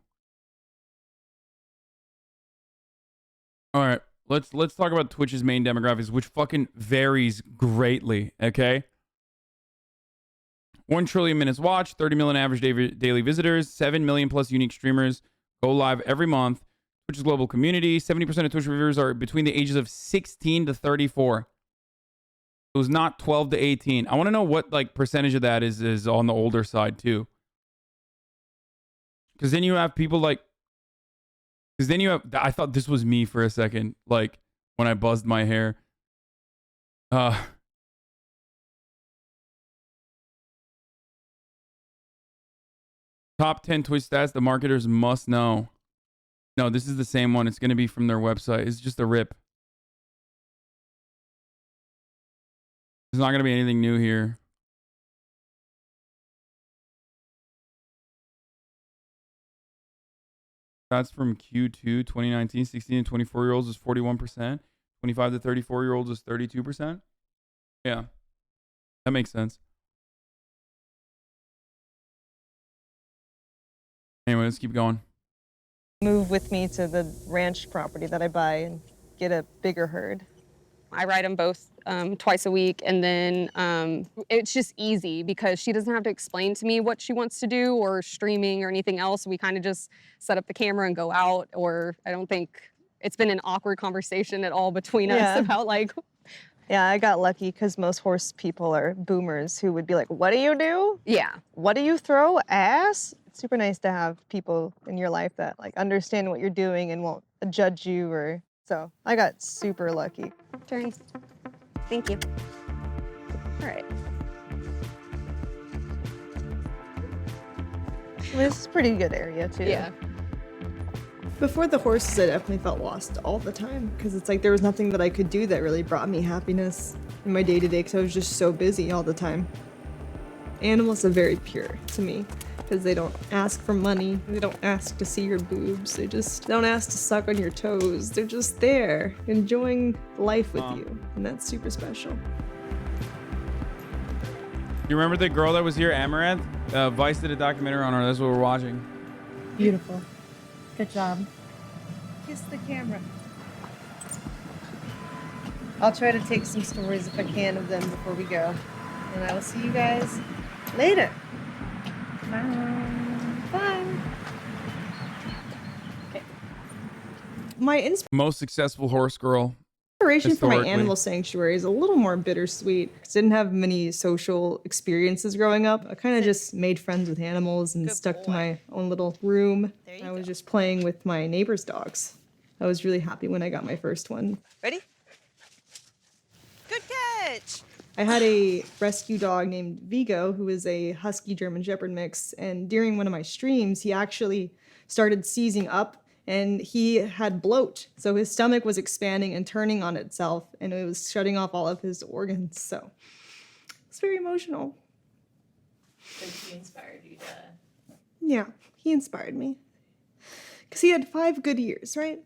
All right, let's talk about Twitch's main demographics, which fucking varies greatly. Okay. 1 trillion minutes watched, 30 million average daily visitors, 7 million plus unique streamers. Go live every month. Twitch's global community. 70% of Twitch reviewers are between the ages of 16 to 34. It was not 12 to 18. I want to know what like percentage of that is on the older side too. Because then you have people like... Because then you have... I thought this was me for a second. Like when I buzzed my hair. Top 10 Twitch stats the marketers must know. No, this is the same one. It's going to be from their website. It's just a rip. There's not going to be anything new here. Stats from Q2 2019, 16 to 24-year-olds is 41%. 25 to 34-year-olds is 32%. Yeah. That makes sense. Anyway, let's keep going. Move with me to the ranch property that I buy and get a bigger herd. I ride them both twice a week, and then it's just easy because she doesn't have to explain to me what she wants to do or streaming or anything else. We kind of just set up the camera and go out, or I don't think it's been an awkward conversation at all between us about like. Yeah, I got lucky because most horse people are boomers who would be like, what do you do? Yeah. What do you throw? Ass? It's super nice to have people in your life that like understand what you're doing and won't judge you or so. I got super lucky. Turns. Thank you. All right. This is a pretty good area too. Yeah. Before the horses, I definitely felt lost all the time because it's like there was nothing that I could do that really brought me happiness in my day-to-day because I was just so busy all the time. Animals are very pure to me because they don't ask for money. They don't ask to see your boobs. They don't ask to suck on your toes. They're just there enjoying life with you, and that's super special. You remember the girl that was here, Amouranth? Vice did a documentary on her. That's what we're watching. Beautiful. Good job. Kiss the camera. I'll try to take some stories if I can of them before we go. And I will see you guys later. Bye. Okay. My Most successful horse girl. inspiration for my historically. animal sanctuary is a little more bittersweet. I didn't have many social experiences growing up. I kind of just made friends with animals and stuck to my own little room. I was just playing with my neighbor's dogs. I was really happy when I got my first one. Ready? Good catch. I had a rescue dog named Vigo, who is a Husky German Shepherd mix, and during one of my streams, he actually started seizing up and he had bloat. So his stomach was expanding and turning on itself, and it was shutting off all of his organs. So it's very emotional. So he inspired you to. Yeah, he inspired me. Because he had 5 good years, right?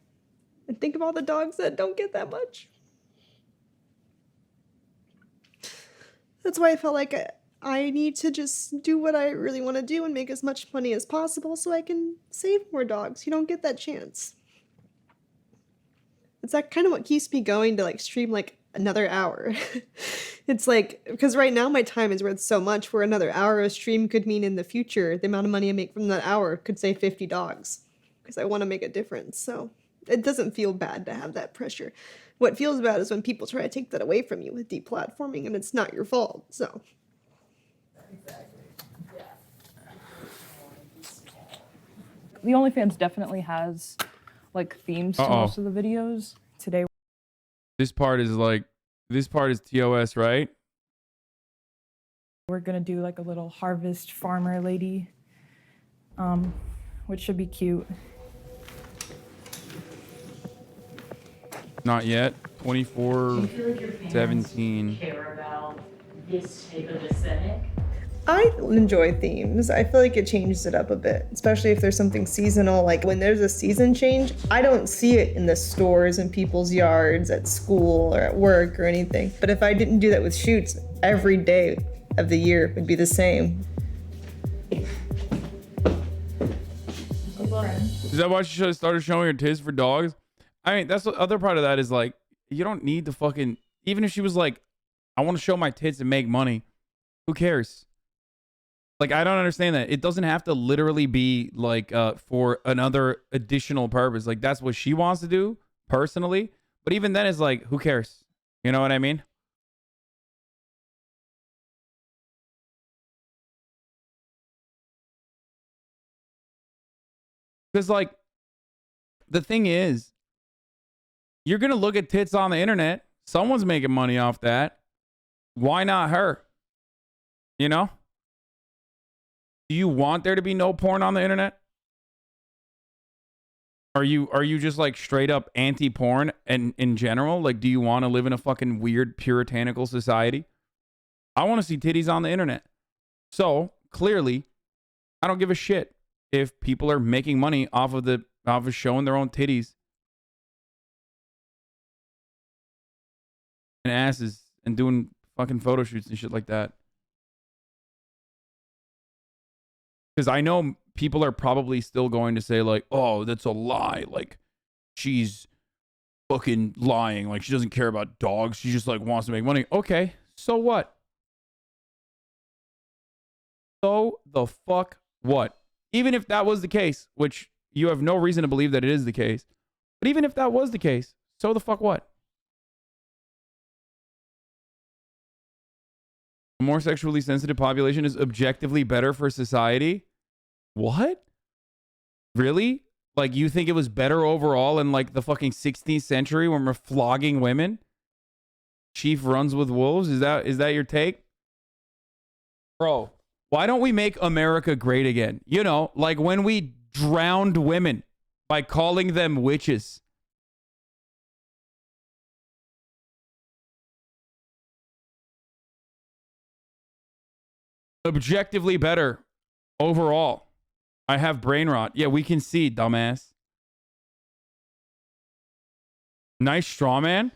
And think of all the dogs that don't get that much. That's why I felt like I need to just do what I really want to do and make as much money as possible so I can save more dogs. You don't get that chance. It's that kind of what keeps me going to like stream like another hour. It's like, because right now my time is worth so much where another hour of stream could mean in the future, the amount of money I make from that hour could save 50 dogs because I want to make a difference. So it doesn't feel bad to have that pressure. What feels bad is when people try to take that away from you with deplatforming and it's not your fault. So. The OnlyFans definitely has like themes to most of the videos. Today This part is TOS, right? we're gonna do like a little harvest farmer lady, which should be cute. Not yet. 24/17. Care about this type of aesthetic? I enjoy themes. I feel like it changes it up a bit, especially if there's something seasonal. Like when there's a season change, I don't see it in the stores, in people's yards, at school, or at work, or anything. But if I didn't do that with shoots, every day of the year would be the same. Is that why she started showing her tits for dogs? I mean, that's the other part of that is like, you don't need to fucking, even if she was like, I want to show my tits and make money, who cares? Like, I don't understand that. It doesn't have to literally be like for another additional purpose. Like, that's what she wants to do personally. But even then, it's like, who cares? You know what I mean? Because, like, the thing is, you're going to look at tits on the internet. Someone's making money off that. Why not her? You know? Do you want there to be no porn on the internet? Are you just like straight up anti-porn and in general? Like, do you want to live in a fucking weird puritanical society? I want to see titties on the internet. So clearly, I don't give a shit if people are making money off of showing their own titties and asses and doing fucking photo shoots and shit like that. Because I know people are probably still going to say like, oh, that's a lie. Like, she's fucking lying. Like, she doesn't care about dogs. She just like wants to make money. Okay, so what? So the fuck what? Even if that was the case, which you have no reason to believe that it is the case, but even if that was the case, so the fuck what? A more sexually sensitive population is objectively better for society? What? Really? Like, you think it was better overall in like the fucking 16th century when we're flogging women? Chief runs with wolves? Is that your take? Bro, why don't we make America great again? You know, like when we drowned women by calling them witches. Objectively better overall. I have brain rot. Yeah, we can see, dumbass. Nice straw man.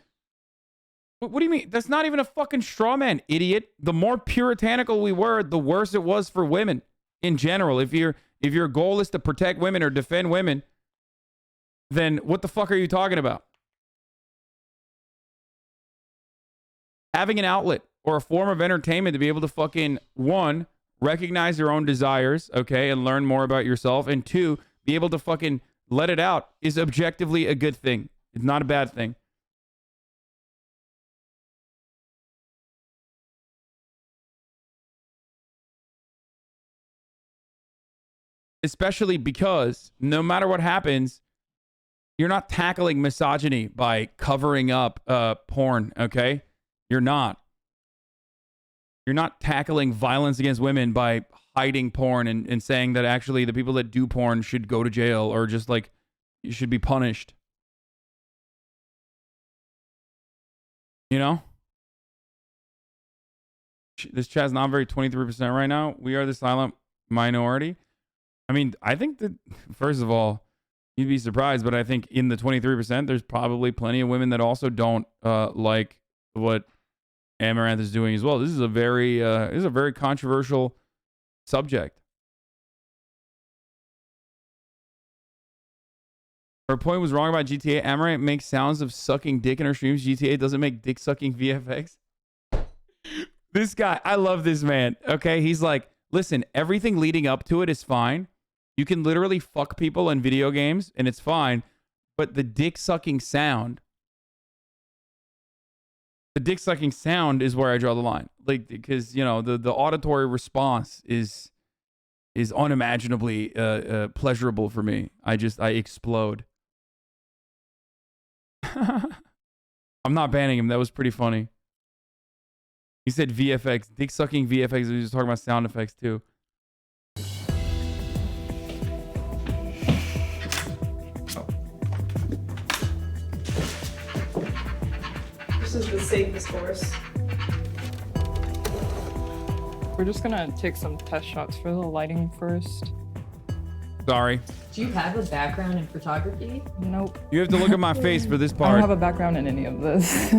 What do you mean? That's not even a fucking straw man, idiot. The more puritanical we were, the worse it was for women in general. If your goal is to protect women or defend women, then what the fuck are you talking about? Having an outlet or a form of entertainment to be able to fucking, one, recognize your own desires, okay, and learn more about yourself, and two, be able to fucking let it out is objectively a good thing. It's not a bad thing. Especially because no matter what happens, you're not tackling misogyny by covering up porn, okay? You're not. You're not tackling violence against women by hiding porn and saying that actually the people that do porn should go to jail or just like you should be punished. You know? This chat's not very 23% right now. We are the silent minority. I mean, I think that, first of all, you'd be surprised, but I think in the 23%, there's probably plenty of women that also don't like what Amouranth is doing as well. This is a very controversial subject. Her point was wrong about GTA. Amouranth makes sounds of sucking dick in her streams. GTA doesn't make dick sucking VFX. This guy, I love this man. Okay, he's like, listen, everything leading up to it is fine. You can literally fuck people in video games and it's fine, but the dick sucking sound, is where I draw the line. Like, because, you know, the auditory response is unimaginably pleasurable for me. I explode. I'm not banning him. That was pretty funny. He said VFX, dick sucking VFX. He was talking about sound effects too. This is the safest horse. We're just gonna take some test shots for the lighting first. Sorry. Do you have a background in photography? Nope. You have to look at my face for this I part. don't have a background in any of this.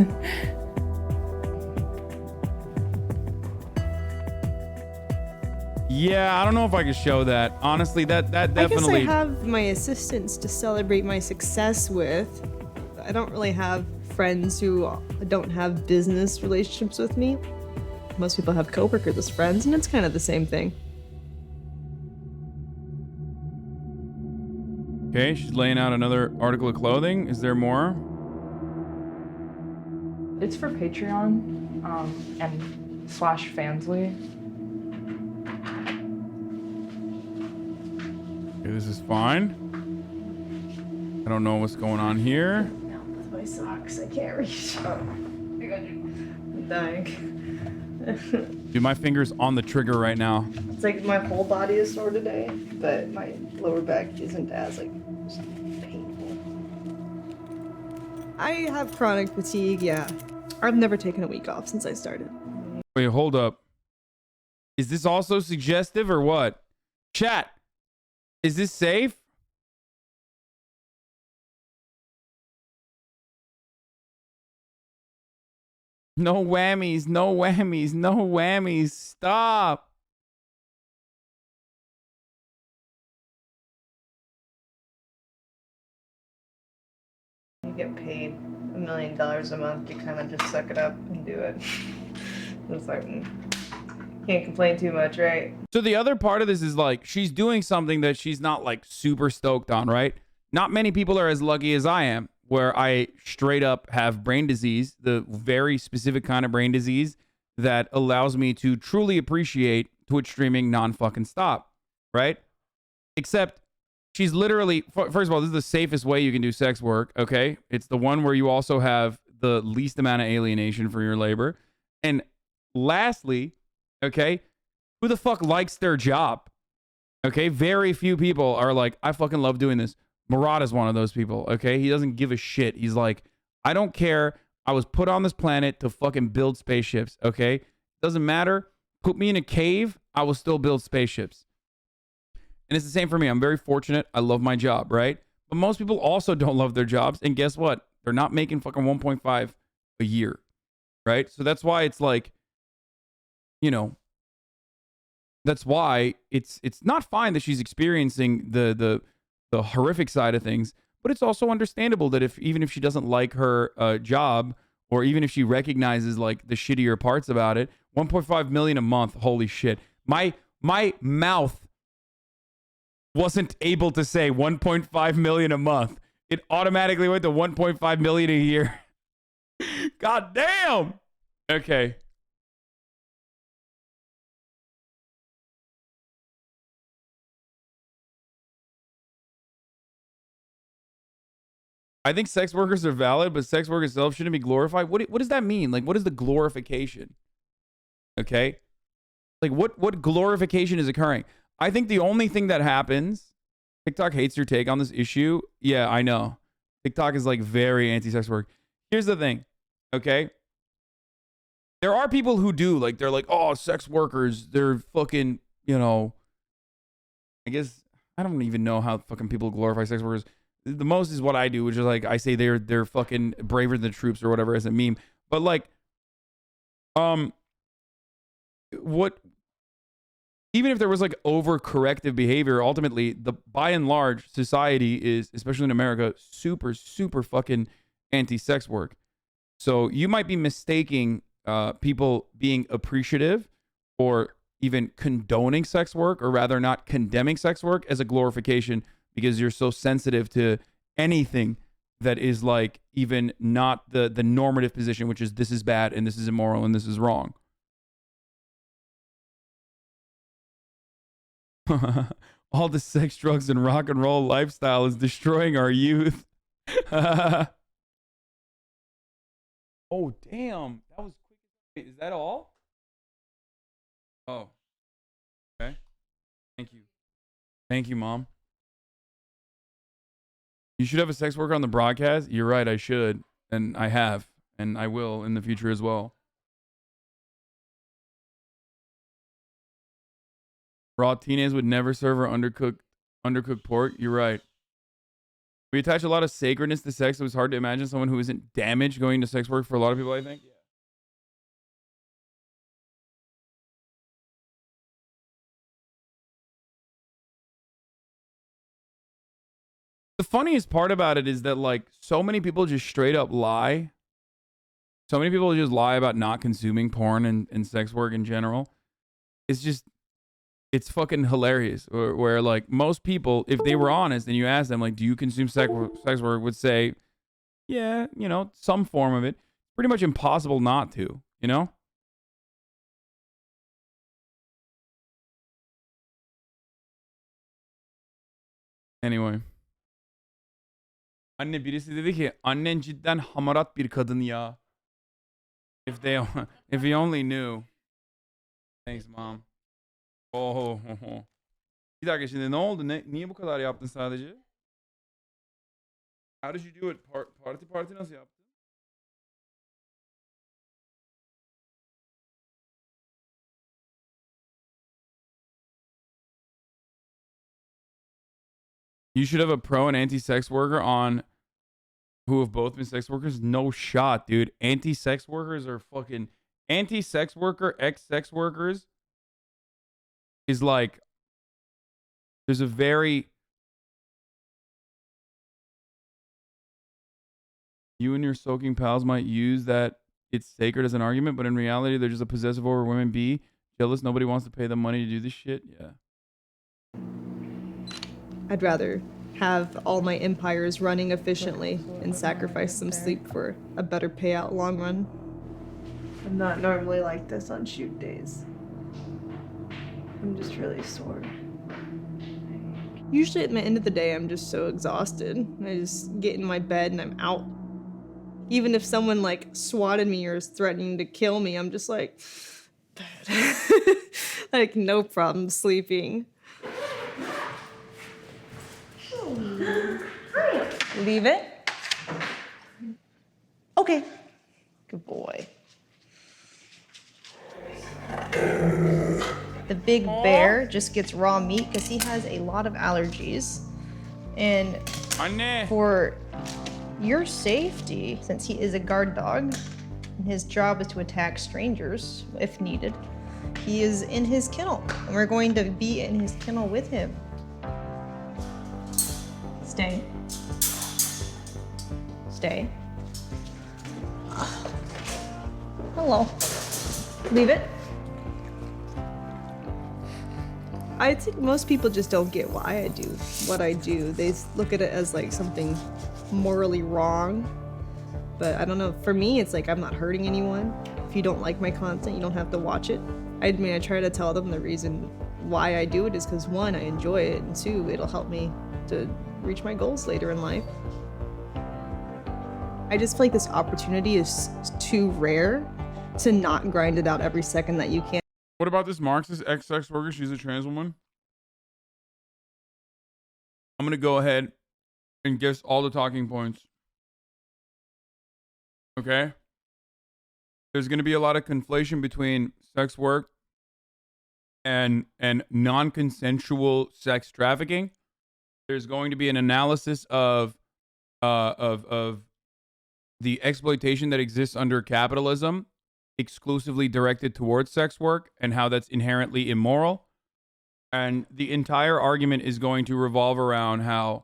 Yeah, I don't know if I could show that. Honestly, that definitely. I guess I have my assistants to celebrate my success with. I don't really have friends who don't have business relationships with me. Most people have coworkers as friends, and it's kind of the same thing. Okay, she's laying out another article of clothing. Is there more? It's for Patreon and /Fansly. Okay, this is fine. I don't know what's going on here. With my socks, I can't reach. Oh, I'm dying. Dude, my finger's on the trigger right now. It's like my whole body is sore today, but my lower back isn't as like painful. I have chronic fatigue, yeah. I've never taken a week off since I started. Wait, hold up. Is this also suggestive or what? Chat, is this safe? No whammies, no whammies, no whammies. Stop. You get paid $1 million a month, you kind of just suck it up and do it. It's like, can't complain too much, right? So the other part of this is like she's doing something that she's not like super stoked on, right? Not many people are as lucky as I am, where I straight up have brain disease, the very specific kind of brain disease that allows me to truly appreciate Twitch streaming non-fucking stop, right? Except she's literally, first of all, this is the safest way you can do sex work, okay? It's the one where you also have the least amount of alienation for your labor. And lastly, okay, who the fuck likes their job? Okay, very few people are like, I fucking love doing this. Murad is one of those people, okay? He doesn't give a shit. He's like, I don't care. I was put on this planet to fucking build spaceships, okay? Doesn't matter. Put me in a cave, I will still build spaceships. And it's the same for me. I'm very fortunate. I love my job, right? But most people also don't love their jobs. And guess what? They're not making fucking 1.5 a year, right? So that's why it's like, you know, that's why it's not fine that she's experiencing the horrific side of things, but it's also understandable that even if she doesn't like her job, or even if she recognizes like the shittier parts about it, 1.5 million a month, holy shit. My mouth wasn't able to say 1.5 million a month. It automatically went to 1.5 million a year. God damn. Okay. I think sex workers are valid, but sex work itself shouldn't be glorified. What does that mean? Like, what is the glorification? Okay. Like, what glorification is occurring? I think the only thing that happens, TikTok hates your take on this issue. Yeah, I know. TikTok is like very anti-sex work. Here's the thing, okay? There are people who do, like, they're like, oh, sex workers, they're fucking, you know, I guess, I don't even know how fucking people glorify sex workers. The most is what I do, which is like, I say they're fucking braver than the troops or whatever as a meme. But like, what, even if there was like overcorrective behavior, ultimately, by and large, society is, especially in America, super, super fucking anti-sex work. So you might be mistaking people being appreciative or even condoning sex work, or rather not condemning sex work, as a glorification, because you're so sensitive to anything that is like even not the normative position, which is this is bad and this is immoral and this is wrong. All the sex, drugs, and rock and roll lifestyle is destroying our youth. Oh, damn. That was quick. Is that all? Oh. Okay. Thank you. Thank you, Mom. You should have a sex worker on the broadcast. You're right, I should. And I have. And I will in the future as well. Raw teenagers would never serve or undercooked pork. You're right. We attach a lot of sacredness to sex. It was hard to imagine someone who isn't damaged going to sex work for a lot of people, I think. Yeah. The funniest part about it is that like so many people just straight up lie. So many people just lie about not consuming porn and sex work in general. It's fucking hilarious. Where like most people, if they were honest and you ask them like, do you consume sex work, would say, yeah, you know, some form of it. Pretty much impossible not to, you know? Anyway. Anne birisi dedi ki annen cidden hamarat bir kadın ya. If he only knew. Thanks, Mom. Oh. Bir dakika şimdi ne oldu? Niye bu kadar yaptın sadece? How did you do it? Parti nasıl yaptın? You should have a pro and anti-sex worker on who have both been sex workers? No shot, dude. Anti-sex workers are fucking anti-sex worker, ex-sex workers is like, there's a very, you and your soaking pals might use that it's sacred as an argument, but in reality, they're just a possessive over women. B, jealous, nobody wants to pay them money to do this shit. Yeah. I'd rather have all my empires running efficiently and sacrifice some sleep for a better payout long run. I'm not normally like this on shoot days. I'm just really sore. Usually at the end of the day, I'm just so exhausted. I just get in my bed and I'm out. Even if someone like swatted me or is threatening to kill me, I'm just like, like no problem sleeping. Leave it. Okay. Good boy. The big bear just gets raw meat because he has a lot of allergies. And for your safety, since he is a guard dog, and his job is to attack strangers if needed, he is in his kennel. And we're going to be in his kennel with him. Stay. Stay. Hello. Leave it. I think most people just don't get why I do what I do. They look at it as like something morally wrong. But I don't know, for me, it's like I'm not hurting anyone. If you don't like my content, you don't have to watch it. I mean, I try to tell them the reason why I do it is because one, I enjoy it, and two, it'll help me to reach my goals later in life. I just feel like this opportunity is too rare to not grind it out every second that you can. What about this Marxist ex-sex worker? She's a trans woman. I'm going to go ahead and guess all the talking points. Okay? There's going to be a lot of conflation between sex work and non-consensual sex trafficking. There's going to be an analysis of the exploitation that exists under capitalism, exclusively directed towards sex work, and how that's inherently immoral. And the entire argument is going to revolve around how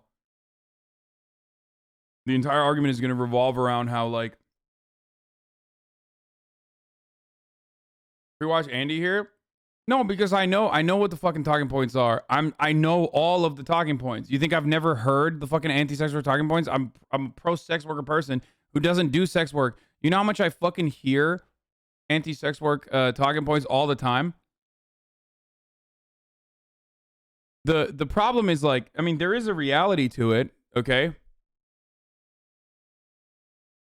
like, we watch Andy here. No, because I know what the fucking talking points are. I know all of the talking points. You think I've never heard the fucking anti-sex worker talking points? I'm a pro-sex worker person who doesn't do sex work. You know how much I fucking hear anti-sex work talking points all the time? The problem is, like, I mean, there is a reality to it, okay?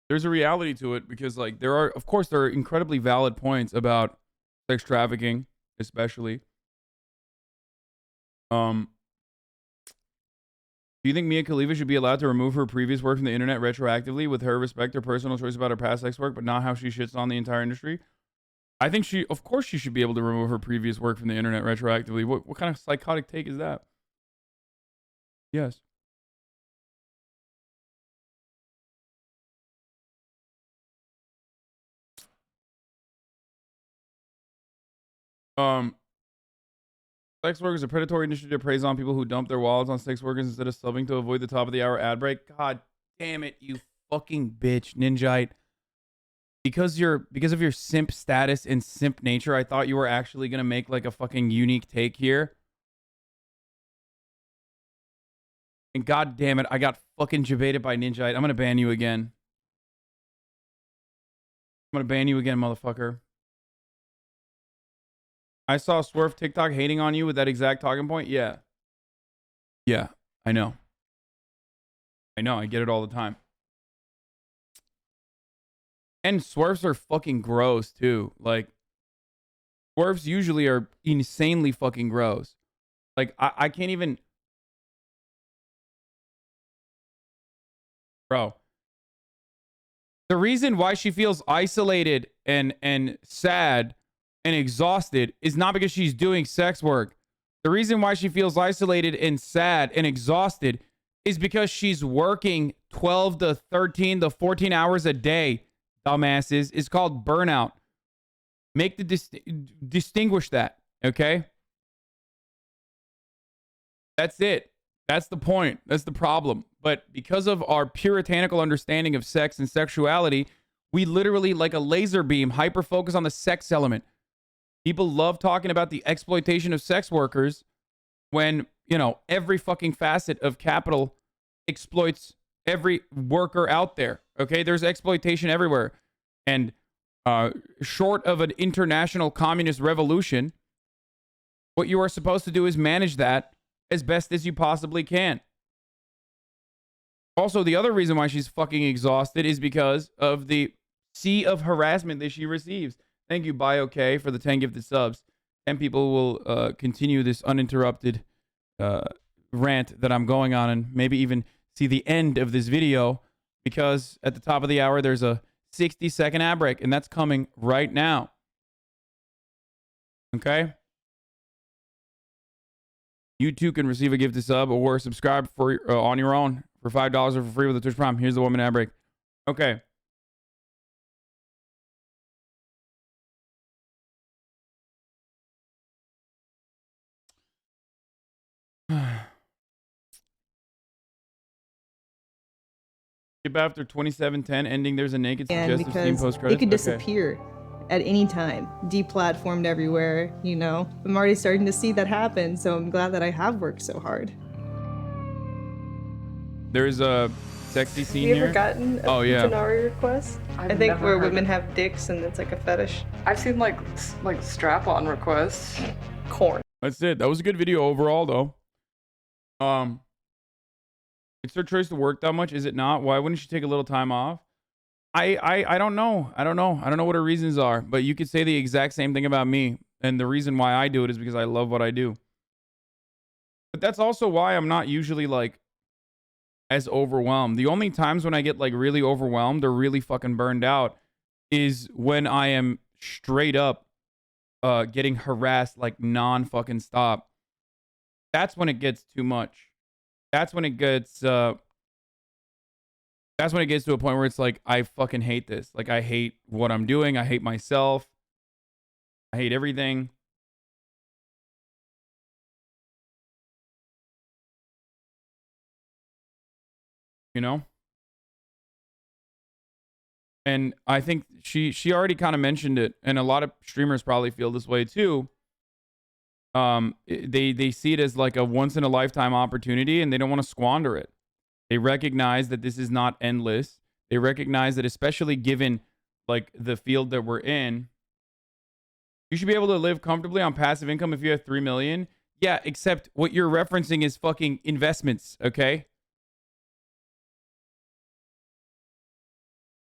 There's a reality to it because, like, there are incredibly valid points about sex trafficking, especially. Do you think Mia Khalifa should be allowed to remove her previous work from the internet retroactively with her respect her personal choice about her past sex work, but not how she shits on the entire industry? I think of course she should be able to remove her previous work from the internet retroactively. What kind of psychotic take is that? Yes. Sex work is a predatory industry that preys on people who dump their wallets on sex workers instead of subbing to avoid the top of the hour ad break. God damn it, you fucking bitch, Ninjite. Because of your simp status and simp nature, I thought you were actually gonna make like a fucking unique take here. And god damn it, I got fucking jebaited by Ninjite. I'm gonna ban you again. I'm gonna ban you again, motherfucker. I saw Swerve TikTok hating on you with that exact talking point. Yeah. Yeah, I know. I get it all the time. And Swerves are fucking gross too. Like, Swerves usually are insanely fucking gross. Like, I can't even... Bro. The reason why she feels isolated and sad and exhausted is not because she's doing sex work. The reason why she feels isolated and sad and exhausted is because she's working 12 to 13 to 14 hours a day, dumbasses, is called burnout. Make the distinguish that, okay? That's it. That's the point. That's the problem. But because of our puritanical understanding of sex and sexuality, we literally, like a laser beam, hyper focus on the sex element. People love talking about the exploitation of sex workers when, you know, every fucking facet of capital exploits every worker out there. Okay, there's exploitation everywhere. And short of an international communist revolution, what you are supposed to do is manage that as best as you possibly can. Also, the other reason why she's fucking exhausted is because of the sea of harassment that she receives. Thank you, BioK, for the 10 gifted subs. 10 people will continue this uninterrupted rant that I'm going on and maybe even see the end of this video, because at the top of the hour, there's a 60-second ad break, and that's coming right now. Okay? You too can receive a gifted sub or subscribe for on your own for $5 or for free with a Twitch Prime. Here's the 1 minute ad break. Okay. Skip after 27:10 ending. There's a naked suggestive scene post credits. It could disappear at any time, deplatformed everywhere, you know. I'm already starting to see that happen, so I'm glad that I have worked so hard. There's a sexy scene You here. ever gotten a Janari request? I think where women have dicks and it's like a fetish. I've seen like strap-on requests. Corn. That's it. That was a good video overall, though. It's her choice to work that much, is it not? Why wouldn't she take a little time off? I don't know. I don't know what her reasons are, but you could say the exact same thing about me. And the reason why I do it is because I love what I do. But that's also why I'm not usually like as overwhelmed. The only times when I get like really overwhelmed or really fucking burned out is when I am straight up getting harassed like non-fucking stop. That's when it gets too much. That's when it gets to a point where it's like, I fucking hate this. Like, I hate what I'm doing. I hate myself. I hate everything. You know? And I think she already kind of mentioned it, and a lot of streamers probably feel this way too. They see it as like a once in a lifetime opportunity, and they don't want to squander it. They recognize that this is not endless. They recognize that, especially given like the field that we're in, you should be able to live comfortably on passive income if you have 3 million. Yeah, except what you're referencing is fucking investments, okay?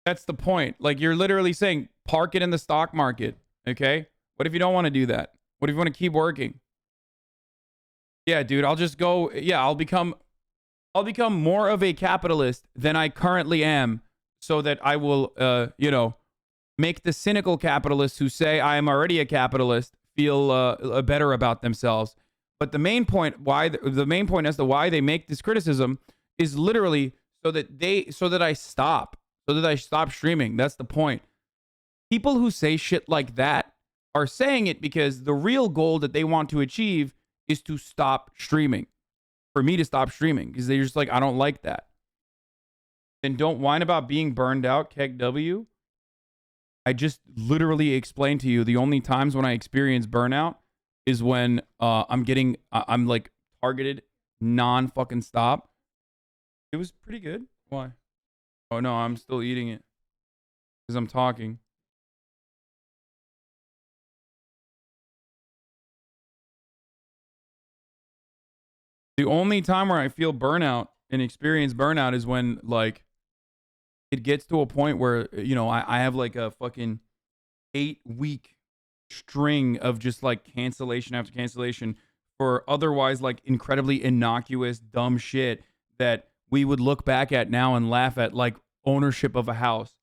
That's the point. Like, you're literally saying park it in the stock market, okay? What if you don't want to do that? What if you want to keep working? Yeah, dude, I'll just go, yeah, I'll become more of a capitalist than I currently am, so that I will, you know, make the cynical capitalists who say I am already a capitalist feel better about themselves. But the main point as to why they make this criticism is literally so that I stop streaming. That's the point. People who say shit like that are saying it because the real goal that they want to achieve is to stop streaming. For me to stop streaming, because they're just like, I don't like that. And don't whine about being burned out, Keg W. I just literally explained to you the only times when I experience burnout is when I'm like targeted non-fucking stop. It was pretty good. Why? Oh no, I'm still eating it because I'm talking. The only time where I feel burnout and experience burnout is when like it gets to a point where, you know, I have like a fucking 8-week string of just like cancellation after cancellation for otherwise like incredibly innocuous, dumb shit that we would look back at now and laugh at, like ownership of a house.